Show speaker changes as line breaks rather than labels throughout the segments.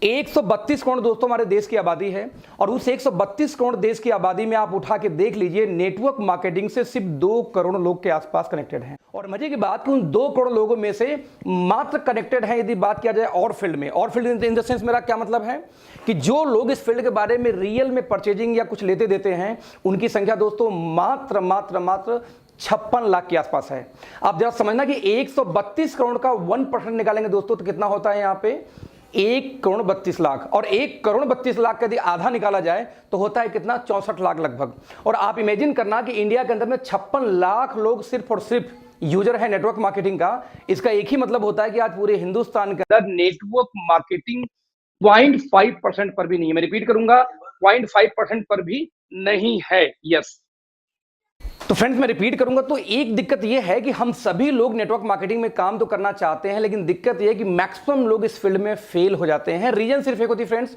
132 करोड़ दोस्तों हमारे देश की आबादी है, और उस 132 करोड़ देश की आबादी में आप उठा के देख लीजिए, नेटवर्क मार्केटिंग से सिर्फ 2 करोड़ लोग के आसपास कनेक्टेड हैं। और मजे की बात कि उन 2 करोड़ लोगों में से मात्र कनेक्टेड हैं, यदि बात किया जाए और फील्ड में, और फील्ड इन द सेंस मेरा क्या मतलब है कि जो लोग इस फील्ड के बारे में रियल में परचेजिंग या कुछ लेते देते हैं, उनकी संख्या दोस्तों मात्र 56 लाख के आसपास है। आप जरा समझना कि 132 करोड़ का 1% निकालेंगे दोस्तों तो कितना होता है यहाँ पे 1 करोड़ 32 लाख, और 1 करोड़ 32 लाख का यदि आधा निकाला जाए तो होता है कितना 64 लाख लगभग। और आप इमेजिन करना कि इंडिया के अंदर में 56 लाख लोग सिर्फ और सिर्फ यूजर है नेटवर्क मार्केटिंग का। इसका एक ही मतलब होता है कि आज पूरे हिंदुस्तान के अंदर नेटवर्क मार्केटिंग 0.5% पर भी नहीं है। मैं रिपीट करूंगा, 0.5% पर भी नहीं है। यस, तो फ्रेंड्स मैं रिपीट करूंगा, तो एक दिक्कत यह है कि हम सभी लोग नेटवर्क मार्केटिंग में काम तो करना चाहते हैं, लेकिन दिक्कत यह है कि मैक्सिमम लोग इस फील्ड में फेल हो जाते हैं। रीजन सिर्फ एक होती है फ्रेंड्स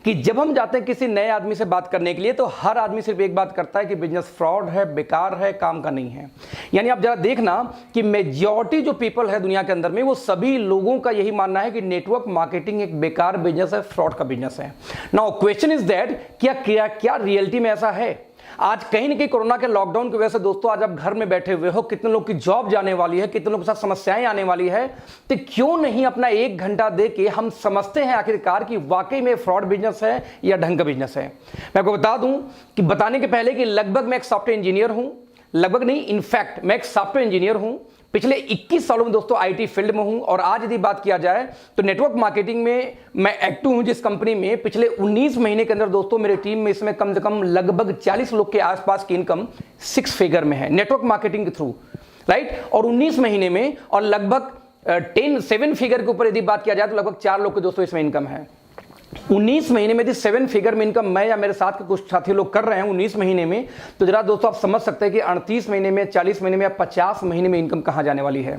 कि जब हम जाते हैं किसी नए आदमी से बात करने के लिए, तो हर आदमी सिर्फ एक बात करता है कि बिजनेस फ्रॉड है, बेकार है, काम का नहीं है। यानी आप जरा देखना कि मेजॉरिटी जो पीपल है दुनिया के अंदर में, वो सभी लोगों का यही मानना है कि नेटवर्क मार्केटिंग एक बेकार बिजनेस है, फ्रॉड का बिजनेस है। नाउ क्वेश्चन इज दैट क्या रियलिटी में ऐसा है? आज कहीं ना कहीं कोरोना के लॉकडाउन की वजह से दोस्तों आज आप घर में बैठे हुए हो, कितने लोग की जॉब जाने वाली है, कितने लोग के साथ समस्याएं आने वाली है, तो क्यों नहीं अपना 1 घंटा दे के हम समझते हैं आखिरकार कि वाकई में फ्रॉड बिजनेस है या ढंग का बिजनेस है। मैं आपको बता दूं कि बताने के पहले कि लगभग मैं एक सॉफ्टवेयर इंजीनियर हूं, लगभग नहीं इनफैक्ट मैं एक सॉफ्टवेयर इंजीनियर हूं, पिछले 21 सालों में दोस्तों आईटी फील्ड में हूं, और आज यदि बात किया जाए तो नेटवर्क मार्केटिंग में मैं एक्टिव हूं जिस कंपनी में पिछले 19 महीने के अंदर दोस्तों मेरे टीम में इसमें कम से कम लगभग 40 लोग के आसपास की इनकम 6 फिगर में है नेटवर्क मार्केटिंग के थ्रू, राइट। और 19 महीने में और लगभग 7 फिगर के ऊपर यदि बात किया जाए तो लगभग 4 लोग के दोस्तों इसमें इनकम है। 19 महीने में यदि 7 फिगर में इनकम मैं या मेरे साथ के कुछ साथी लोग कर रहे हैं 19 महीने में, तो जरा दोस्तों आप समझ सकते हैं कि 38 महीने में, 40 महीने में या 50 महीने में इनकम कहां जाने वाली है।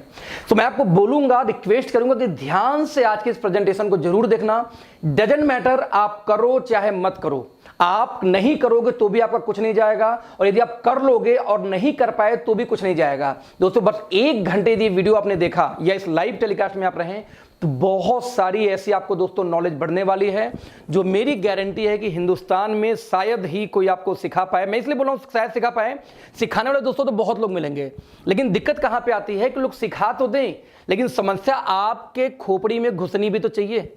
तो मैं आपको बोलूंगा, रिक्वेस्ट करूंगा कि ध्यान से आज के इस प्रेजेंटेशन को जरूर देखना। डजंट मैटर आप करो चाहे मत करो, आप नहीं करोगे तो भी आपका कुछ नहीं जाएगा, और यदि आप कर लोगे और नहीं कर पाए तो भी कुछ नहीं जाएगा। दोस्तों बस 1 घंटे यदि वीडियो आपने देखा या इस लाइव टेलीकास्ट में आप रहें, तो बहुत सारी ऐसी आपको दोस्तों नॉलेज बढ़ने वाली है, जो मेरी गारंटी है कि हिंदुस्तान में शायद ही कोई आपको सिखा पाए। मैं इसलिए बोल रहा हूं शायद सिखा पाए, सिखाने वाले दोस्तों तो बहुत लोग मिलेंगे, लेकिन दिक्कत कहां पे आती है कि लोग सिखा तो दें, लेकिन समस्या आपके खोपड़ी में घुसनी भी तो चाहिए।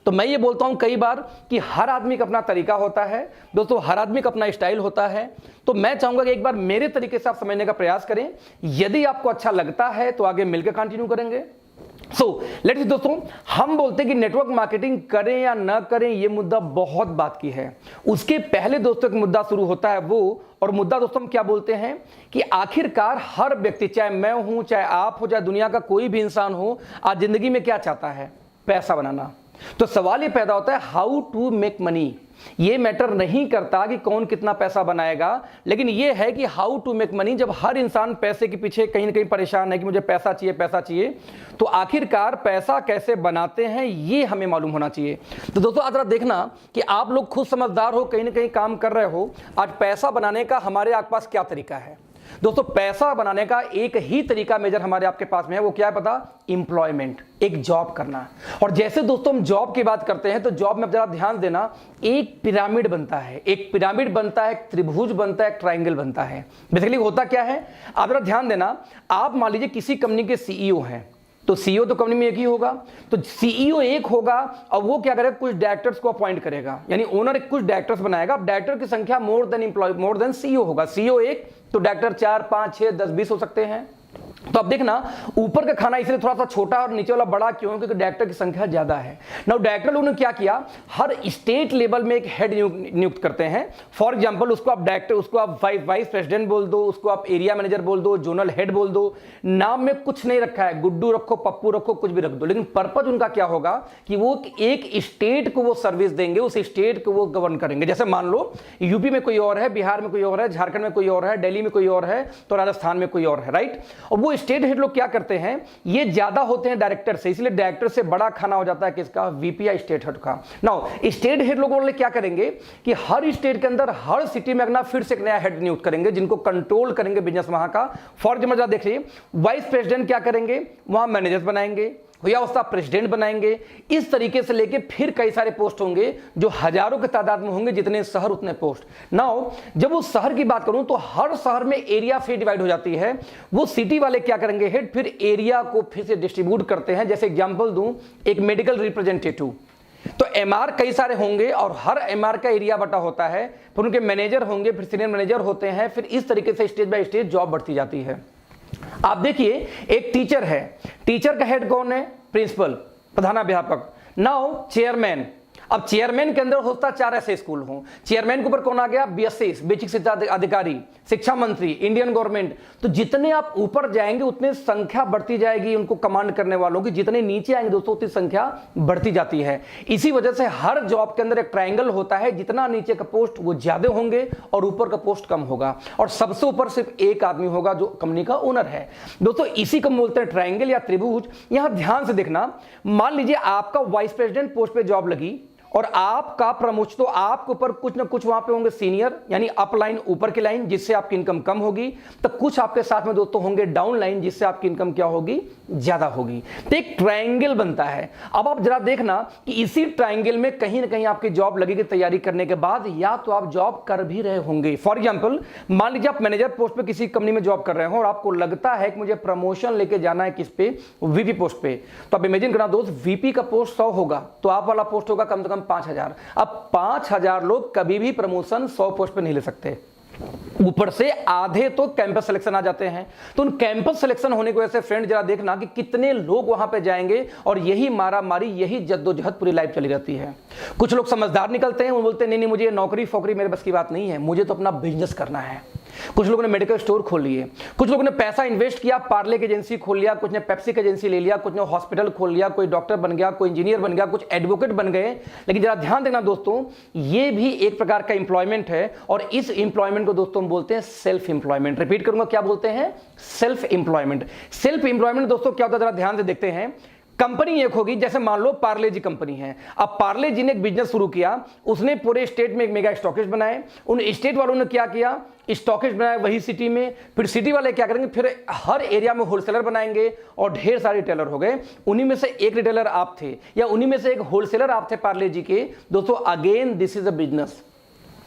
तो मैं ये बोलता हूं कई बार कि हर आदमी का अपना तरीका होता है दोस्तों, हर आदमी का अपना स्टाइल होता है। तो मैं चाहूंगा कि एक बार मेरे तरीके से आप समझने का प्रयास करें, यदि आपको अच्छा लगता है तो आगे मिलकर कंटिन्यू करेंगे। सो लेट्स दोस्तों, हम बोलते हैं कि नेटवर्क मार्केटिंग करें या ना करें, यह मुद्दा बहुत बात की है। उसके पहले दोस्तों एक मुद्दा शुरू होता है वो, और मुद्दा दोस्तों हम क्या बोलते हैं कि आखिरकार हर व्यक्ति, चाहे मैं हूं, चाहे आप हो, चाहे दुनिया का कोई भी इंसान हो, आज जिंदगी में क्या चाहता है? पैसा बनाना। तो सवाल ये पैदा होता है हाउ टू मेक मनी। ये मैटर नहीं करता कि कौन कितना पैसा बनाएगा, लेकिन ये है कि हाउ टू मेक मनी। जब हर इंसान पैसे के पीछे कहीं ना कहीं परेशान है कि मुझे पैसा चाहिए, पैसा चाहिए, तो आखिरकार पैसा कैसे बनाते हैं ये हमें मालूम होना चाहिए। तो दोस्तों आज जरा देखना कि आप लोग खुद समझदार हो, कहीं ना कहीं काम कर रहे हो। आज पैसा बनाने का हमारे आपके पास क्या तरीका है? दोस्तों पैसा बनाने का एक ही तरीका मेजर हमारे आपके पास में है, वो क्या है पता? एम्प्लॉयमेंट, एक जॉब करना। और जैसे दोस्तों हम जॉब की बात करते हैं, तो जॉब में आप जरा ध्यान देना, एक पिरामिड बनता है, एक पिरामिड बनता है, एक त्रिभुज बनता है, एक ट्रायंगल बनता है। बेसिकली होता क्या है, आप जरा ध्यान देना। आप मान लीजिए किसी कंपनी के सीईओ हैं, तो सीईओ तो कंपनी में एक ही होगा, तो सीईओ एक होगा, और वो क्या करेगा? कुछ डायरेक्टर्स को अपॉइंट करेगा, यानी ओनर कुछ डायरेक्टर्स बनाएगा। अब डायरेक्टर की संख्या मोर देन सीईओ होगा। सीईओ एक तो डायरेक्टर 4, 5, 6, 10, 20 हो सकते हैं। तो अब देखना, ऊपर का खाना इसलिए थोड़ा सा छोटा और नीचे वाला बड़ा क्यों? क्योंकि डायरेक्टर की संख्या ज्यादा है। नाउ डायरेक्टर लोगों ने क्या किया, हर स्टेट लेवल में एक हेड नियुक्त करते हैं। फॉर एग्जांपल उसको आप डायरेक्टर, उसको आप वाइस प्रेसिडेंट बोल दो, उसको आप एरिया मैनेजर बोल दो, जोनल हेड बोल दो। नाम में कुछ नहीं रखा है, गुड्डू रखो, पप्पू रखो, कुछ भी रख दो, लेकिन पर्पज उनका क्या होगा कि वो एक स्टेट को वो सर्विस देंगे, उस स्टेट को वो गवर्न करेंगे। जैसे मान लो यूपी में कोई और है, बिहार में कोई और है, झारखंड में कोई और है, दिल्ली में कोई और है, तो राजस्थान में कोई और है, राइट। और वो स्टेट हेड लोग क्या करते हैं, ये ज्यादा होते हैं डायरेक्टर से, इसलिए डायरेक्टर से बड़ा खाना हो जाता है किसका? वीपी या स्टेट हेड का। नाउ स्टेट हेड लोग वाले क्या करेंगे कि हर स्टेट के अंदर, हर सिटी में अपना फिर से एक नया हेड नियुक्त करेंगे, जिनको कंट्रोल करेंगे बिजनेस वहां का। फॉर एग्जाम्पल देखिए, वाइस प्रेसिडेंट क्या करेंगे? वहां मैनेजर्स बनाएंगे, या उसका प्रेसिडेंट बनाएंगे। इस तरीके से लेके फिर कई सारे पोस्ट होंगे जो हजारों की तादाद में होंगे, जितने शहर उतने पोस्ट। नाउ जब उस शहर की बात करूं तो हर शहर में एरिया फिर डिवाइड हो जाती है। वो सिटी वाले क्या करेंगे, हेड फिर एरिया को फिर से डिस्ट्रीब्यूट करते हैं। जैसे एग्जांपल दूं, एक मेडिकल रिप्रेजेंटेटिव, तो एमआर कई सारे होंगे और हर एमआर का एरिया बटा होता है, फिर उनके मैनेजर होंगे, फिर सीनियर मैनेजर होते हैं, फिर इस तरीके से स्टेज बाय स्टेज जॉब बढ़ती जाती है। आप देखिए, एक टीचर है, टीचर का हेड कौन है, प्रिंसिपल, प्रधानाध्यापक। नाउ चेयरमैन, अब चेयरमैन के अंदर होता 4 ऐसे स्कूल हों, चेयरमैन के ऊपर कौन आ गया, बीएससी बेसिक शिक्षा अधिकारी, शिक्षा मंत्री, इंडियन गवर्नमेंट। तो जितने आप ऊपर जाएंगे उतने संख्या बढ़ती जाएगी उनको कमांड करने वालों की, जितने नीचे आएंगे दोस्तों उतनी संख्या बढ़ती जाती है। इसी वजह से हर जॉब के अंदर एक ट्रायंगल होता है, जितना नीचे का पोस्ट वो ज्यादा होंगे और ऊपर का पोस्ट कम होगा, और सबसे ऊपर सिर्फ एक आदमी होगा जो कंपनी का ओनर है। दोस्तों इसी को बोलते हैं ट्रायंगल या त्रिभुज। यहां ध्यान से देखना, मान लीजिए आपका वाइस प्रेसिडेंट पोस्ट पे जॉब लगी और आपका प्रमोशन, तो आपके ऊपर कुछ ना कुछ वहां पे होंगे सीनियर, यानी अप लाइन, ऊपर की लाइन, जिससे आपकी इनकम कम होगी। तो कुछ आपके साथ में दोस्तों होंगे डाउन लाइन, जिससे आपकी इनकम क्या होगी, ज्यादा होगी। तो एक ट्रायंगल बनता है। अब आप जरा देखना कि इसी ट्रायंगल में कहीं ना कहीं आपकी जॉब लगेगी तैयारी करने के बाद, या तो आप जॉब कर भी रहे होंगे। फॉर एग्जाम्पल, मान लीजिए आप मैनेजर पोस्ट पे किसी कंपनी में जॉब कर रहे हो और आपको लगता है कि मुझे प्रमोशन लेके जाना है किस पे, वीपी पोस्ट पे। तो आप इमेजिन करना दोस्त, वीपी का पोस्ट 100 होगा तो आप वाला पोस्ट होगा कम से कम 5000। अब 5000 लोग कभी भी प्रमोशन 100 पोस्ट पे नहीं ले सकते। ऊपर से आधे तो कैंपस सिलेक्शन आ जाते हैं। तो उन कैंपस सिलेक्शन होने की वजह से फ्रेंड जरा देखना कि कितने लोग वहां पे जाएंगे, और यही मारा मारी, यही जद्दोजहद पूरी लाइफ चली रहती है। कुछ लोग समझदार निकलते हैं, वो बोलते हैं नहीं नहीं, मुझे नौकरी फोकरी मेरे बस की बात नहीं है, मुझे तो अपना बिजनेस करना है। कुछ लोगों ने मेडिकल स्टोर खोल लिए, कुछ लोगों ने पैसा इन्वेस्ट किया, पार्ले की एजेंसी खोल लिया, कुछ ने पेप्सी की एजेंसी ले लिया, कुछ ने हॉस्पिटल खोल लिया, कोई डॉक्टर बन गया, कोई इंजीनियर बन गया, कुछ एडवोकेट बन गए। लेकिन जरा ध्यान देना दोस्तों, ये भी एक प्रकार का इंप्लॉयमेंट है, और इस इंप्लॉयमेंट को दोस्तों हम बोलते हैं सेल्फ इंप्लॉयमेंट। रिपीट करूंगा, क्या बोलते हैं, सेल्फ इंप्लॉयमेंट। सेल्फ इंप्लॉयमेंट दोस्तों क्या होता है, जरा ध्यान से देखते हैं। कंपनी एक होगी, जैसे मान लो पार्ले जी कंपनी है। अब पार्ले जी ने एक बिजनेस शुरू किया, उसने पूरे स्टेट में एक मेगा स्टॉकेज बनाए। उन स्टेट वालों ने क्या किया, स्टॉकेज बनाया वही सिटी में। फिर सिटी वाले क्या करेंगे, फिर हर एरिया में होलसेलर बनाएंगे, और ढेर सारे रिटेलर हो गए। उन्हीं में से एक रिटेलर आप थे, या उन्हीं में से एक होलसेलर आप थे पार्ले जी के। दोस्तों again this is a business,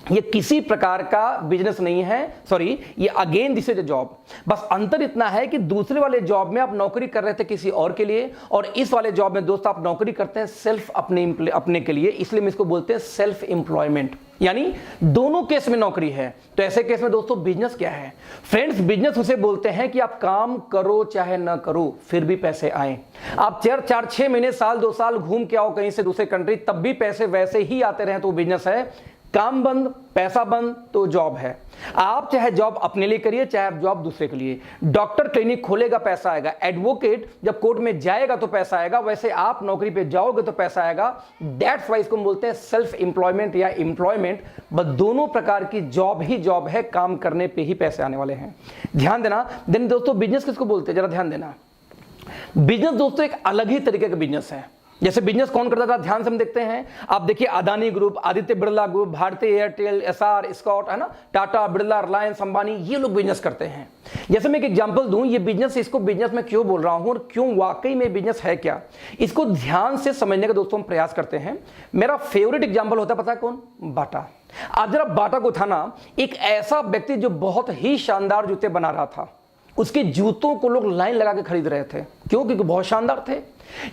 ये किसी प्रकार का बिजनेस नहीं है, सॉरी, ये again this is a job. बस अंतर इतना है कि दूसरे वाले जॉब में आप नौकरी कर रहे थे किसी और के लिए, और इस वाले जॉब में दोस्त आप नौकरी करते हैं सिर्फ अपने के लिए। इसलिए हम इसको बोलते हैं सेल्फ एम्प्लॉयमेंट, यानी दोनों केस में नौकरी है। तो ऐसे केस में दोस्तों बिजनेस क्या है फ्रेंड्स, बिजनेस उसे बोलते हैं कि आप काम करो चाहे ना करो फिर भी पैसे आए। आप 4-6 महीने, साल 2 साल घूम के आओ कहीं से दूसरे कंट्री, तब भी पैसे वैसे ही आते रहे तो बिजनेस है। काम बंद, पैसा बंद, तो जॉब है। आप चाहे जॉब अपने लिए करिए, चाहे आप जॉब दूसरे के लिए। डॉक्टर क्लिनिक खोलेगा, पैसा आएगा। एडवोकेट जब कोर्ट में जाएगा तो पैसा आएगा। वैसे आप नौकरी पे जाओगे तो पैसा आएगा। दैट्स वाई इसको हम बोलते हैं सेल्फ एम्प्लॉयमेंट या एम्प्लॉयमेंट। बस दोनों प्रकार की जॉब ही जॉब है, काम करने पे ही पैसे आने वाले हैं। ध्यान देना। देन दोस्तों बिजनेस किसको बोलते हैं, जरा ध्यान देना। बिजनेस दोस्तों एक अलग ही तरीके का बिजनेस है। जैसे बिजनेस कौन करता था, ध्यान से हम देखते हैं। आप देखिए अदानी ग्रुप, आदित्य बिरला ग्रुप, भारतीय एयरटेल, एसआर, स्कॉट, है ना, टाटा, बिरला, रिलायंस, अंबानी, ये लोग बिजनेस करते हैं। जैसे मैं एक एग्जांपल दूं, ये बिजनेस, इसको बिजनेस में क्यों बोल रहा हूं और क्यों वाकई में बिजनेस है क्या, इसको ध्यान से समझने का दोस्तों हम प्रयास करते हैं। मेरा फेवरेट एग्जांपल होता है, पता है कौन, बाटा। आज जरा बाटा को था ना, एक ऐसा व्यक्ति जो बहुत ही शानदार जूते बना रहा था, उसके जूतों को लोग लाइन लगा के खरीद रहे थे। क्यों, क्योंकि बहुत शानदार थे।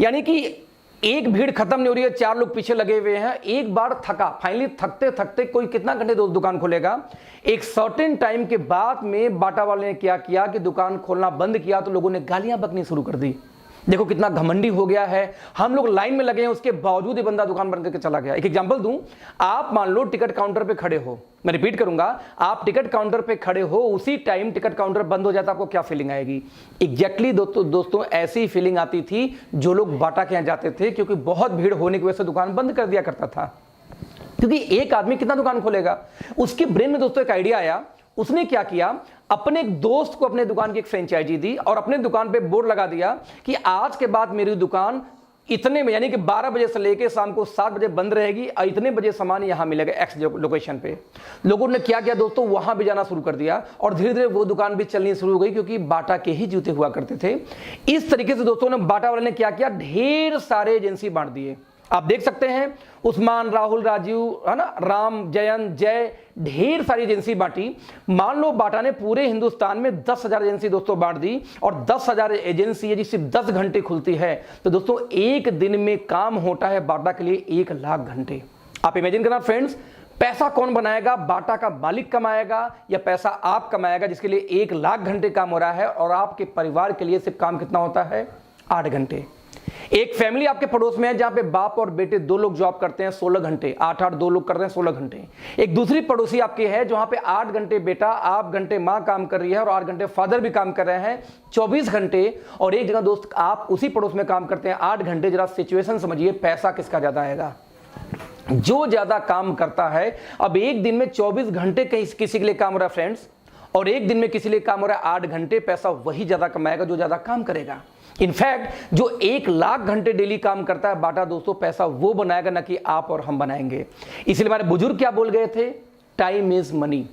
यानी कि एक भीड़ खत्म नहीं हो रही है, 4 लोग पीछे लगे हुए हैं। एक बार थका, फाइनली थकते थकते कोई कितना घंटे दुकान खोलेगा। एक सर्टेन टाइम के बाद में बाटा वाले ने क्या किया कि दुकान खोलना बंद किया, तो लोगों ने गालियां बकनी शुरू कर दी। देखो कितना घमंडी हो गया है, हम लोग लाइन में लगे हैं, उसके बावजूद ये बंदा दुकान बंद करके चला गया। एक एग्जांपल दूं, आप मान लो टिकट काउंटर पे खड़े हो, मैं रिपीट करूंगा, आप टिकट काउंटर पे खड़े हो, उसी टाइम टिकट काउंटर बंद हो जाता, आपको क्या फीलिंग आएगी? एग्जैक्टली दोस्तों ऐसी फीलिंग आती थी जो लोग बाटा के यहां जाते थे, क्योंकि बहुत भीड़ होने की वजह से दुकान बंद कर दिया करता था। क्योंकि एक आदमी कितना दुकान खोलेगा? उसके ब्रेन में दोस्तों एक आइडिया आया। उसने क्या किया, अपने एक दोस्त को अपने दुकान की एक फ्रेंचाइजी दी और अपने दुकान पे बोर्ड लगा दिया कि आज के बाद मेरी दुकान इतने में यानी कि 12 बजे से लेकर शाम को 7 बजे बंद रहेगी और इतने बजे सामान यहां मिलेगा एक्स लोकेशन पे। लोगों ने क्या किया दोस्तों, वहां भी जाना शुरू कर दिया और धीरे धीरे वो दुकान भी चलनी शुरू हो गई, क्योंकि बाटा के ही जूते हुआ करते थे। इस तरीके से दोस्तों ने बाटा वाले ने क्या किया, ढेर सारे एजेंसी बांट दिए। आप देख सकते हैं उस्मान, राहुल, राजीव, है ना, राम, जयंत, जय, ढेर सारी एजेंसी बांटी। मान लो बाटा ने पूरे हिंदुस्तान में 10,000 एजेंसी दोस्तों बांट दी, और 10,000 एजेंसी यदि सिर्फ 10 घंटे खुलती है तो दोस्तों एक दिन में काम होता है बाटा के लिए 1 लाख घंटे। आप इमेजिन करना फ्रेंड्स, पैसा कौन बनाएगा, बाटा का मालिक कमाएगा या पैसा आप कमाएगा, जिसके लिए 1 लाख घंटे काम हो रहा है, और आपके परिवार के लिए सिर्फ काम कितना होता है, 8 घंटे। एक फैमिली आपके पड़ोस में है जहां पे बाप और बेटे 2 लोग जॉब करते हैं 16 घंटे, 8 2 लोग करते हैं 16 घंटे। एक दूसरी पड़ोसी आपकी है जहां पे 8 घंटे बेटा, 8 घंटे मां काम कर रही है और 8 घंटे फादर भी काम कर रहे हैं, 24 घंटे। और एक जगह दोस्त आप उसी पड़ोस में काम करते हैं 8 घंटे। जरा सिचुएशन समझिए, पैसा किसका ज्यादा आएगा, जो ज्यादा काम करता है। अब एक दिन में 24 घंटे किसी के लिए काम हो रहा है फ्रेंड्स, और एक दिन में किसी लिए काम हो रहा है 8 घंटे, पैसा वही ज्यादा कमाएगा जो ज्यादा काम करेगा। इनफैक्ट जो 1 लाख घंटे डेली काम करता है बाटा दोस्तों, पैसा वो बनाएगा ना कि आप और हम बनाएंगे। इसलिए हमारे बुजुर्ग क्या बोल गए थे, टाइम इज मनी,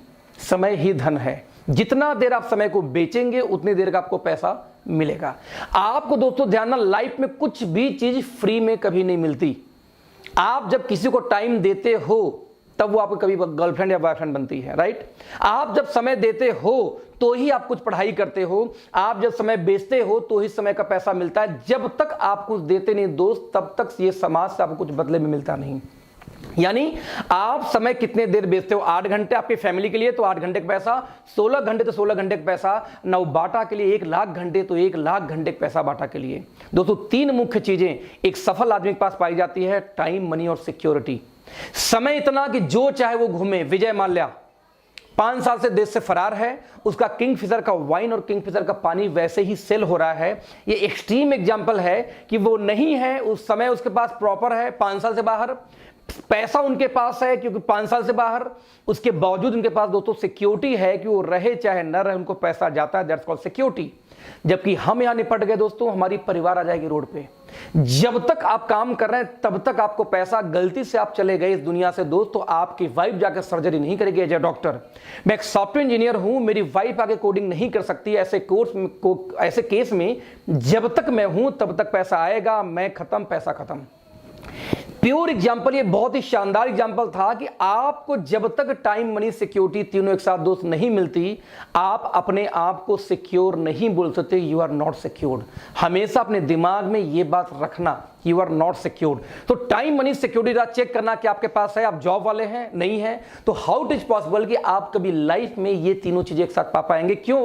समय ही धन है। जितना देर आप समय को बेचेंगे उतनी देर का आपको पैसा मिलेगा। आपको दोस्तों ध्यान ना, लाइफ में कुछ भी चीज फ्री में कभी नहीं मिलती। आप जब किसी को टाइम देते हो तब वो आपको कभी गर्लफ्रेंड या बॉयफ्रेंड बनती है, राइट। आप जब समय देते हो तो ही आप कुछ पढ़ाई करते हो, आप जब समय बेचते हो तो ही समय का पैसा मिलता है। जब तक आप कुछ देते नहीं दोस्त, तब तक ये समाज से आपको कुछ बदले में मिलता नहीं। यानी आप समय कितने देर बेचते हो, 8 घंटे आपकी फैमिली के लिए तो 8 घंटे का पैसा, 16 घंटे तो 16 घंटे का पैसा, नौ बाटा के लिए 1 लाख घंटे तो 1 लाख घंटे का पैसा बाटा के लिए। दोस्तों 3 मुख्य चीजें एक सफल आदमी के पास पाई जाती है, टाइम, मनी और सिक्योरिटी। समय इतना कि जो चाहे वो घूमे। विजय माल्या 5 साल से देश से फरार है, उसका किंगफिशर का वाइन और किंगफिशर का पानी वैसे ही सेल हो रहा है। ये एक्सट्रीम एग्जांपल है कि वो नहीं है, उस समय उसके पास प्रॉपर है, 5 साल से बाहर पैसा उनके पास है क्योंकि 5 साल से बाहर, उसके बावजूद उनके पास दोस्तों सिक्योरिटी है कि वो रहे चाहे न रहे उनको पैसा जाता है, दैट्स कॉल्ड सिक्योरिटी। जबकि हम यहां निपट गए दोस्तों, हमारी परिवार आ जाएगी रोड पे। जब तक आप काम कर रहे हैं तब तक आपको पैसा, गलती से आप चले गए इस दुनिया से दोस्त तो आपकी वाइफ जाकर सर्जरी नहीं करेगी। एज ए डॉक्टर मैं एक सॉफ्टवेयर इंजीनियर हूं, मेरी वाइफ आगे कोडिंग नहीं कर सकती। ऐसे केस में जब तक मैं हूं तब तक पैसा आएगा, मैं खत्म पैसा खत्म। प्योर एग्जाम्पल, ये बहुत ही शानदार एग्जाम्पल था कि आपको जब तक टाइम, मनी, सिक्योरिटी तीनों एक साथ दोस्त नहीं मिलती, आप अपने आप को सिक्योर नहीं बोल सकते। You are not secured. हमेशा अपने दिमाग में ये बात रखना, यू आर नॉट सिक्योर्ड। तो टाइम, मनी, सिक्योरिटी चेक करना कि आपके पास है। आप जॉब वाले हैं, नहीं है, तो हाउ इट इज पॉसिबल कि आप कभी लाइफ में ये तीनों चीजें एक साथ पा पाएंगे? क्यों?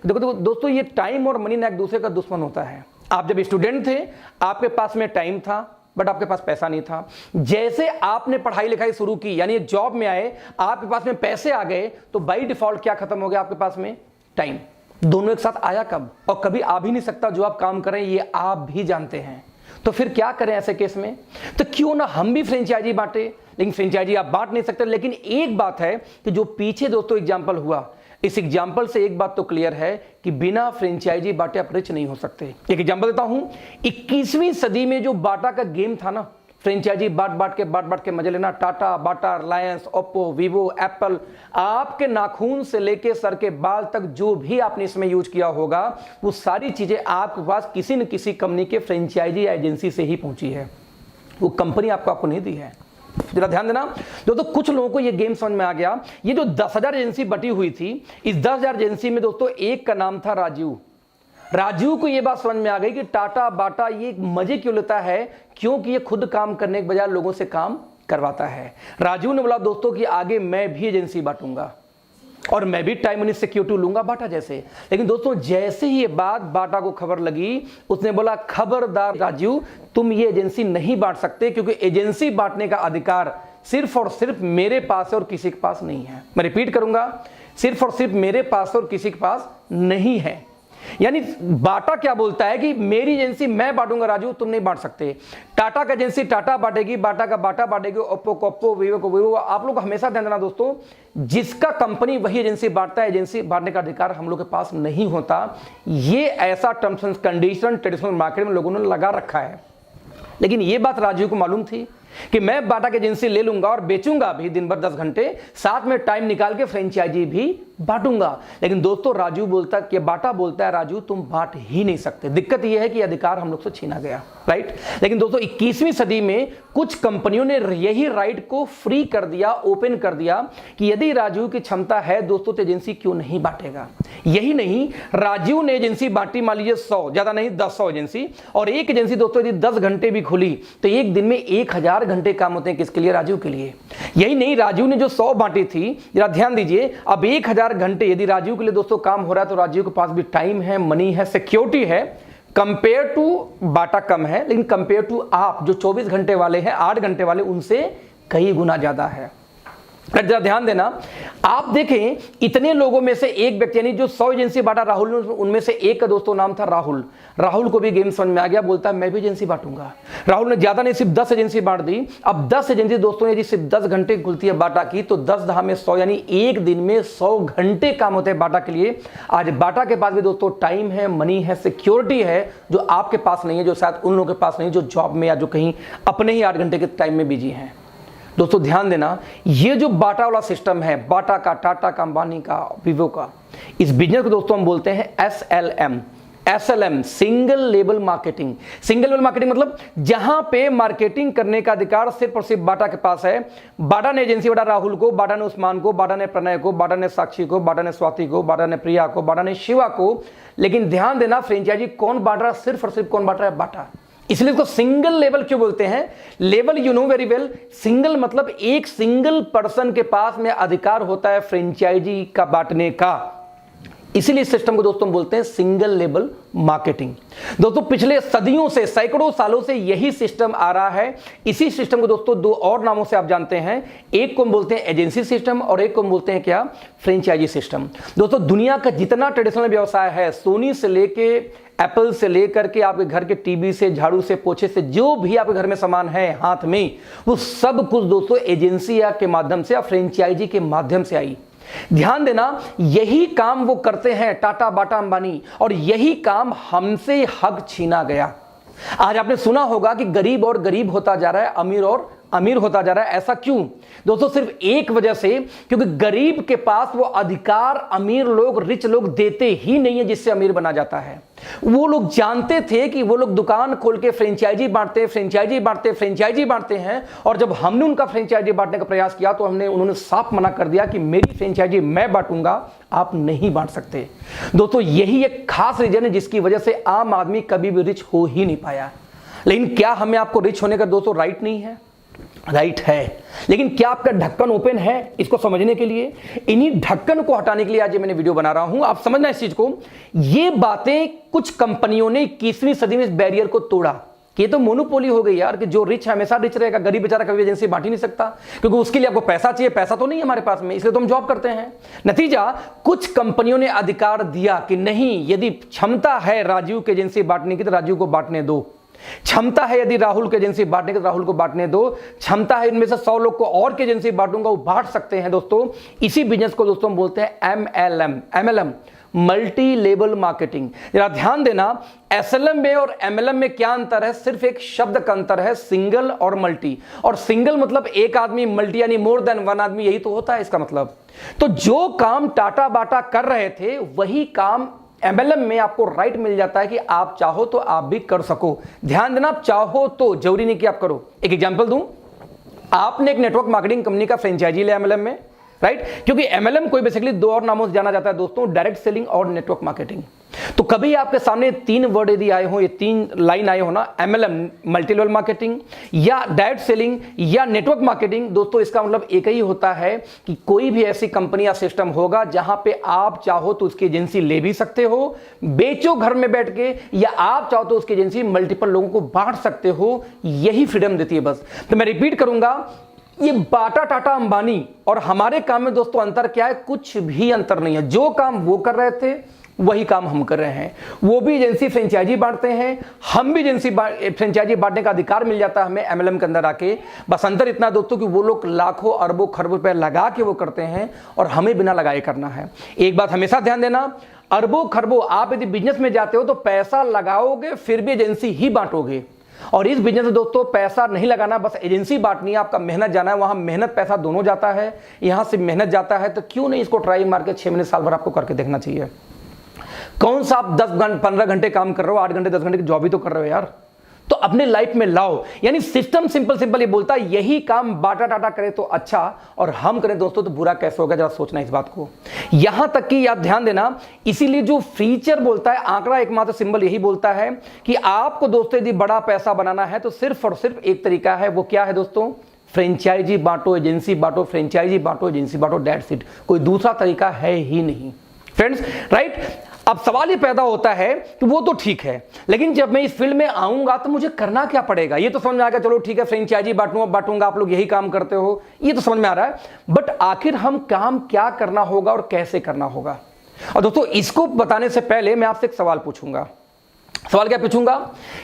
देखो दोस्तों, ये टाइम और मनी ना एक दूसरे का दुश्मन होता है। आप जब स्टूडेंट थे आपके पास में टाइम था बट आपके पास पैसा नहीं था। जैसे आपने पढ़ाई लिखाई शुरू की यानी जॉब में आए, आपके पास में पैसे आ गए, तो बाय डिफॉल्ट क्या खत्म हो गया आपके पास में? टाइम। दोनों एक साथ आया कब? और कभी आ भी नहीं सकता। जो आप काम करें ये आप भी जानते हैं। तो फिर क्या करें ऐसे केस में? तो क्यों ना हम भी फ्रेंचाइजी बांटे। लेकिन फ्रेंचाइजी आप बांट नहीं सकते। लेकिन एक बात है कि जो पीछे दोस्तों एग्जाम्पल हुआ, इस एग्जाम्पल से एक बात तो क्लियर है कि बिना फ्रेंचाइजी बांटे आप रिच नहीं हो सकते। एक एग्जाम्पल देता हूं, 21वीं सदी में जो बाटा का गेम था ना, फ्रेंचाइजी बांट के मजे लेना, टाटा, बाटा, रिलायंस, ओप्पो, वीवो, एप्पल, आपके नाखून से लेके सर के बाल तक जो भी आपने इसमें यूज किया होगा, वो सारी चीजें आपके पास किसी न किसी कंपनी के फ्रेंचाइजी एजेंसी से ही पहुंची है। वो कंपनी आपको नहीं दी है। जरा ध्यान देना दोस्तों, कुछ लोगों को ये गेम समझ में आ गया। ये जो 10,000 एजेंसी बटी हुई थी, इस 10,000 एजेंसी में दोस्तों एक का नाम था राजीव। राजीव को ये बात समझ में आ गई कि टाटा, बाटा ये मजे क्यों लेता है, क्योंकि ये खुद काम करने के बजाय लोगों से काम करवाता है। राजीव ने बोला दोस्तों कि आगे मैं भी एजेंसी बांटूंगा और मैं भी टाइम मनी सिक्योरिटी लूंगा बाटा जैसे। लेकिन दोस्तों जैसे ही ये बात बाटा को खबर लगी, उसने बोला खबरदार राजीव, तुम ये एजेंसी नहीं बांट सकते, क्योंकि एजेंसी बांटने का अधिकार सिर्फ और सिर्फ मेरे पास है और किसी के पास नहीं है। मैं रिपीट करूंगा, सिर्फ और सिर्फ मेरे पास और किसी के पास नहीं है। यानी बाटा क्या बोलता है कि मेरी एजेंसी मैं बांटूंगा राजू, तुम नहीं बांट सकते। टाटा का एजेंसी टाटा बांटेगी, बाटा का बाटा बांटेगी, ओप्पो को ओप्पो, वीवो को वीवो। आप लोग हमेशा ध्यान देना दोस्तों, जिसका कंपनी वही एजेंसी बांटता है, एजेंसी बांटने का अधिकार हम लोग के पास नहीं होता। ये ऐसा terms and condition traditional market में लोगों ने लगा रखा है। लेकिन ये बात राजीव को मालूम थी कि मैं बाटा की एजेंसी ले लूंगा और बेचूंगा भी दिन भर 10 घंटे, साथ में टाइम निकाल के फ्रेंचाइजी भी बांटूंगा। लेकिन दोस्तों राजू बोलता कि बाटा बोलता है राजू तुम बांट ही नहीं सकते। दिक्कत यह है कि अधिकार हम लोग से छीना गया, राइट। लेकिन दोस्तों 21वीं सदी में कुछ कंपनियों ने यही राइट को फ्री कर दिया, ओपन कर दिया कि यदि राजू की क्षमता है दोस्तों तो एजेंसी क्यों नहीं बांटेगा। यही नहीं, राजू ने एजेंसी बांटी, मान लीजिए 100, ज्यादा नहीं 10 एजेंसी, और एक एजेंसी दोस्तों यदि 10 घंटे भी खुली तो एक दिन में 1000 घंटे काम होते हैं किसके लिए? राजू के लिए। यही नहीं, राजू ने जो 100 बांटी थी, जरा ध्यान दीजिए, अब 1000 घंटे यदि राजू के लिए दोस्तों काम हो रहा है तो राजू के पास भी टाइम है, मनी है, सिक्योरिटी है। कंपेयर टू बाटा कम है, लेकिन कंपेयर टू आप जो 24 घंटे वाले हैं, 8 घंटे वाले, उनसे कई गुना ज्यादा है। जरा ध्यान देना, आप देखें इतने लोगों में से एक व्यक्ति, यानी जो 100 एजेंसी बांटा राहुल ने, उनमें से एक का दोस्तों नाम था राहुल। राहुल को भी गेम समझ में आ गया, बोलता है मैं भी एजेंसी बांटूंगा। राहुल ने ज्यादा नहीं, सिर्फ 10 एजेंसी बांट दी। अब 10 एजेंसी दोस्तों यदि सिर्फ 10 घंटे खुलती है बाटा की, तो 10 दहा में 100, यानी एक दिन में 100 घंटे काम होते हैं बाटा के लिए। आज बाटा के पास भी दोस्तों टाइम है, मनी है, सिक्योरिटी है, जो आपके पास नहीं है, जो शायद उन लोगों के पास नहीं जो जॉब में या जो कहीं अपने ही 8 घंटे के टाइम में बिजी हैं। दोस्तों ध्यान देना, ये जो बाटा वाला सिस्टम है, बाटा का, टाटा का, अंबानी का, वीवो का, इस बिजनेस को दोस्तों हम बोलते हैं SLM, single label marketing. Single label marketing मतलब जहां पे मार्केटिंग करने का अधिकार सिर्फ और सिर्फ बाटा के पास है। बाटा ने एजेंसी बांटा राहुल को, बाटा ने उस्मान को, बाटा ने प्रणय को, बाटा ने साक्षी को, बाटा ने स्वाति को, बाटा ने प्रिया को, बाटा ने शिवा को। लेकिन ध्यान देना, फ्रेंचाइजी कौन बांट रहा है? सिर्फ और सिर्फ कौन बांट रहा है? बाटा। इसलिए इसको सिंगल लेवल क्यों बोलते हैं? Level you know very well, single मतलब एक सिंगल पर्सन के पास में अधिकार होता है फ्रेंचाइजी का बांटने का। इसीलिए इस सिस्टम को दोस्तों बोलते हैं सिंगल लेवल मार्केटिंग। दोस्तों पिछले सदियों से, सैकड़ों सालों से यही सिस्टम आ रहा है। इसी सिस्टम को दोस्तों दो और नामों से आप जानते हैं, एक को हम बोलते हैं एजेंसी सिस्टम और एक को हम बोलते हैं क्या? Franchisee system. दोस्तों दुनिया का जितना ट्रेडिशनल व्यवसाय है, सोनी से लेके एप्पल से लेकर के आपके घर के टीवी से, झाड़ू से, पोछे से, जो भी आपके घर में सामान है हाथ में, वो सब कुछ दोस्तों एजेंसी के माध्यम से या फ्रेंचाइजी के माध्यम से आई। ध्यान देना, यही काम वो करते हैं टाटा, बाटा, अंबानी, और यही काम हमसे हक छीना गया। आज आपने सुना होगा कि गरीब और गरीब होता जा रहा है, अमीर और अमीर होता जा रहा है। ऐसा क्यों? दोस्तों सिर्फ एक वजह से, क्योंकि गरीब के पास वो अधिकार अमीर लोग, रिच लोग देते ही नहीं है जिससे अमीर बना जाता है। वो लोग जानते थे कि वो लोग दुकान खोल के फ्रेंचाइजी बांटते हैं, और जब हमने उनका फ्रेंचाइजी बांटने का प्रयास किया तो उन्होंने साफ मना कर दिया कि मेरी फ्रेंचाइजी मैं बांटूंगा, आप नहीं बांट सकते। दोस्तों यही एक खास रीजन है जिसकी वजह से आम आदमी कभी भी रिच हो ही नहीं पाया। लेकिन क्या हमें आपको रिच होने का दोस्तों राइट नहीं है? राइट है। लेकिन क्या आपका ढक्कन ओपन है इसको समझने के लिए? इन्हीं ढक्कन को हटाने के लिए आज मैंने वीडियो बना रहा हूं। आप समझना इस चीज को। ये बातें कुछ कंपनियों ने 21वीं सदी में इस बैरियर को तोड़ा कि ये तो मोनोपोली हो गई यार, कि जो रिच है हमेशा रिच रहेगा, गरीब बेचारा कभी एजेंसी बांट ही नहीं सकता, क्योंकि उसके लिए आपको पैसा चाहिए। पैसा तो नहीं है हमारे पास में, इसलिए तो हम जॉब करते हैं। नतीजा, कुछ कंपनियों ने अधिकार दिया कि नहीं, यदि क्षमता है राजीव की एजेंसी बांटने की तो राजीव को बांटने दो। क्षमता है यदि राहुल की एजेंसी बांटने की तो राहुल को बांटने दो। क्षमता है इनमें से 100 लोग को और की एजेंसी बांटूंगा, वो बांट सकते हैं। दोस्तों इसी बिजनेस को दोस्तों हम बोलते हैं MLM, मल्टी लेवल मार्केटिंग। जरा ध्यान देना, SLM में और MLM में क्या अंतर है? सिर्फ एक शब्द का अंतर है, सिंगल और मल्टी। और सिंगल मतलब एक आदमी, मल्टी यानी मोर देन वन आदमी, यही तो होता है इसका मतलब। तो जो काम टाटा बाटा कर रहे थे वही काम MLM में आपको राइट मिल जाता है कि आप चाहो तो आप भी कर सको। ध्यान देना, आप चाहो तो, जरूरी नहीं कि आप करो। एक एग्जांपल दूं, आपने एक नेटवर्क मार्केटिंग कंपनी का फ्रेंचाइजी लिया MLM में, राइट? क्योंकि MLM को बेसिकली दो और नामों से जाना जाता है दोस्तों, डायरेक्ट सेलिंग और नेटवर्क मार्केटिंग। तो कभी आपके सामने 3 वर्ड यदि आए हो, ये 3 लाइन आए हो ना, MLM मल्टी लेवल मार्केटिंग या डायरेक्ट सेलिंग या नेटवर्क मार्केटिंग, दोस्तों इसका मतलब एक ही होता है कि कोई भी ऐसी कंपनी या सिस्टम होगा जहां पे आप चाहो तो उसकी एजेंसी ले भी सकते हो, बेचो घर में बैठ के, या आप चाहो तो उसकी एजेंसी मल्टीपल लोगों को बांट सकते हो। यही फ्रीडम देती है बस। तो मैं रिपीट करूंगा, ये बाटा, टाटा, अंबानी और हमारे काम में दोस्तों अंतर क्या है? कुछ भी अंतर नहीं है। जो काम वो कर रहे थे वही काम हम कर रहे हैं। वो भी एजेंसी फ्रेंचाइजी बांटते हैं, हम भी एजेंसी फ्रेंचाइजी बांटने का अधिकार मिल जाता है हमें MLM के अंदर आके। बस अंतर इतना दोस्तों कि वो लोग लाखों अरबों खरबों रुपए लगा के वो करते हैं और हमें बिना लगाए करना है। एक बात हमेशा ध्यान देना, अरबों खरबों आप यदि बिजनेस में जाते हो तो पैसा लगाओगे फिर भी एजेंसी ही बांटोगे। और इस बिजनेस में दोस्तों पैसा नहीं लगाना, बस एजेंसी बांटनी है, आपका मेहनत जाना है, वहां मेहनत पैसा दोनों जाता है, यहां से मेहनत जाता है, तो क्यों नहीं इसको ट्राई मार के 6 महीने साल भर आपको करके देखना चाहिए। कौन सा आप 10-15 घंटे काम कर रहे हो, 8 घंटे 10 घंटे की जॉब ही तो कर रहे हो यार, तो अपने लाइफ में लाओ। यानी सिस्टम सिंपल ये बोलता है यही काम बाटा टाटा करे तो अच्छा, और हम करें दोस्तों तो बुरा कैसे होगा, जरा सोचना इस बात को। यहां तक कि याद ध्यान देना, इसीलिए जो फीचर बोलता है, आंकड़ा एकमात्र सिंबल यही बोलता है कि आपको दोस्तों यदि बड़ा पैसा बनाना है तो सिर्फ और सिर्फ एक तरीका है, वो क्या है दोस्तों, फ्रेंचाइजी बांटो, एजेंसी बांटो, फ्रेंचाइजी बांटो, एजेंसी बांटो, दैट्स इट। कोई दूसरा तरीका है ही नहीं फ्रेंड्स, राइट। अब सवाल ये पैदा होता है कि वो तो ठीक है, लेकिन जब मैं इस फील्ड में आऊंगा तो मुझे करना क्या पड़ेगा। ये तो समझ में आएगा, चलो ठीक है फ्रेंचाइजी बांटूंगा, आप लोग यही काम करते हो, ये तो समझ में आ रहा है, बट आखिर हम काम क्या करना होगा और कैसे करना होगा। और दोस्तों इसको बताने से पहले मैं आपसे एक सवाल पूछूंगा। सवाल क्या पूछूंगा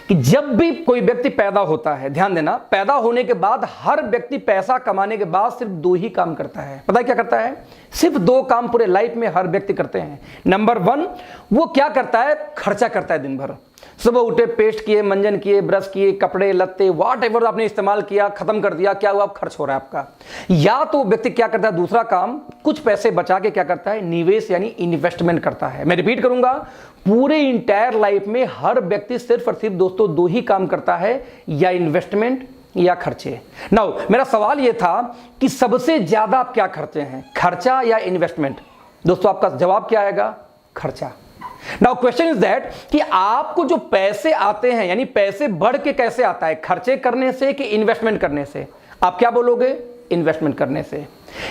कि जब भी कोई व्यक्ति पैदा होता है, ध्यान देना, पैदा होने के बाद हर व्यक्ति पैसा कमाने के बाद सिर्फ 2 ही काम करता है। पता है क्या करता है? सिर्फ 2 काम पूरे लाइफ में हर व्यक्ति करते हैं। नंबर 1, वो क्या करता है, खर्चा करता है दिन भर। सुबह उठे, पेस्ट किए, मंजन किए, ब्रश किए, कपड़े लत्ते व्हाट एवर आपने इस्तेमाल किया, खत्म कर दिया, क्या हुआ, खर्च हो रहा है आपका। या तो व्यक्ति क्या करता है, दूसरा काम, कुछ पैसे बचा के क्या करता है, निवेश यानी इन्वेस्टमेंट करता है। मैं रिपीट करूंगा, पूरे इंटायर लाइफ में हर व्यक्ति सिर्फ और सिर्फ दोस्तों 2 ही काम करता है, या इन्वेस्टमेंट या खर्चे। नाउ मेरा सवाल यह था कि सबसे ज्यादा आप क्या करते हैं, खर्चा या इन्वेस्टमेंट? दोस्तों आपका जवाब क्या आएगा, खर्चा। नाउ क्वेश्चन इज दैट कि आपको जो पैसे आते हैं, यानी पैसे बढ़ के कैसे आता है, खर्चे करने से कि इन्वेस्टमेंट करने से? आप क्या बोलोगे, इन्वेस्टमेंट करने से।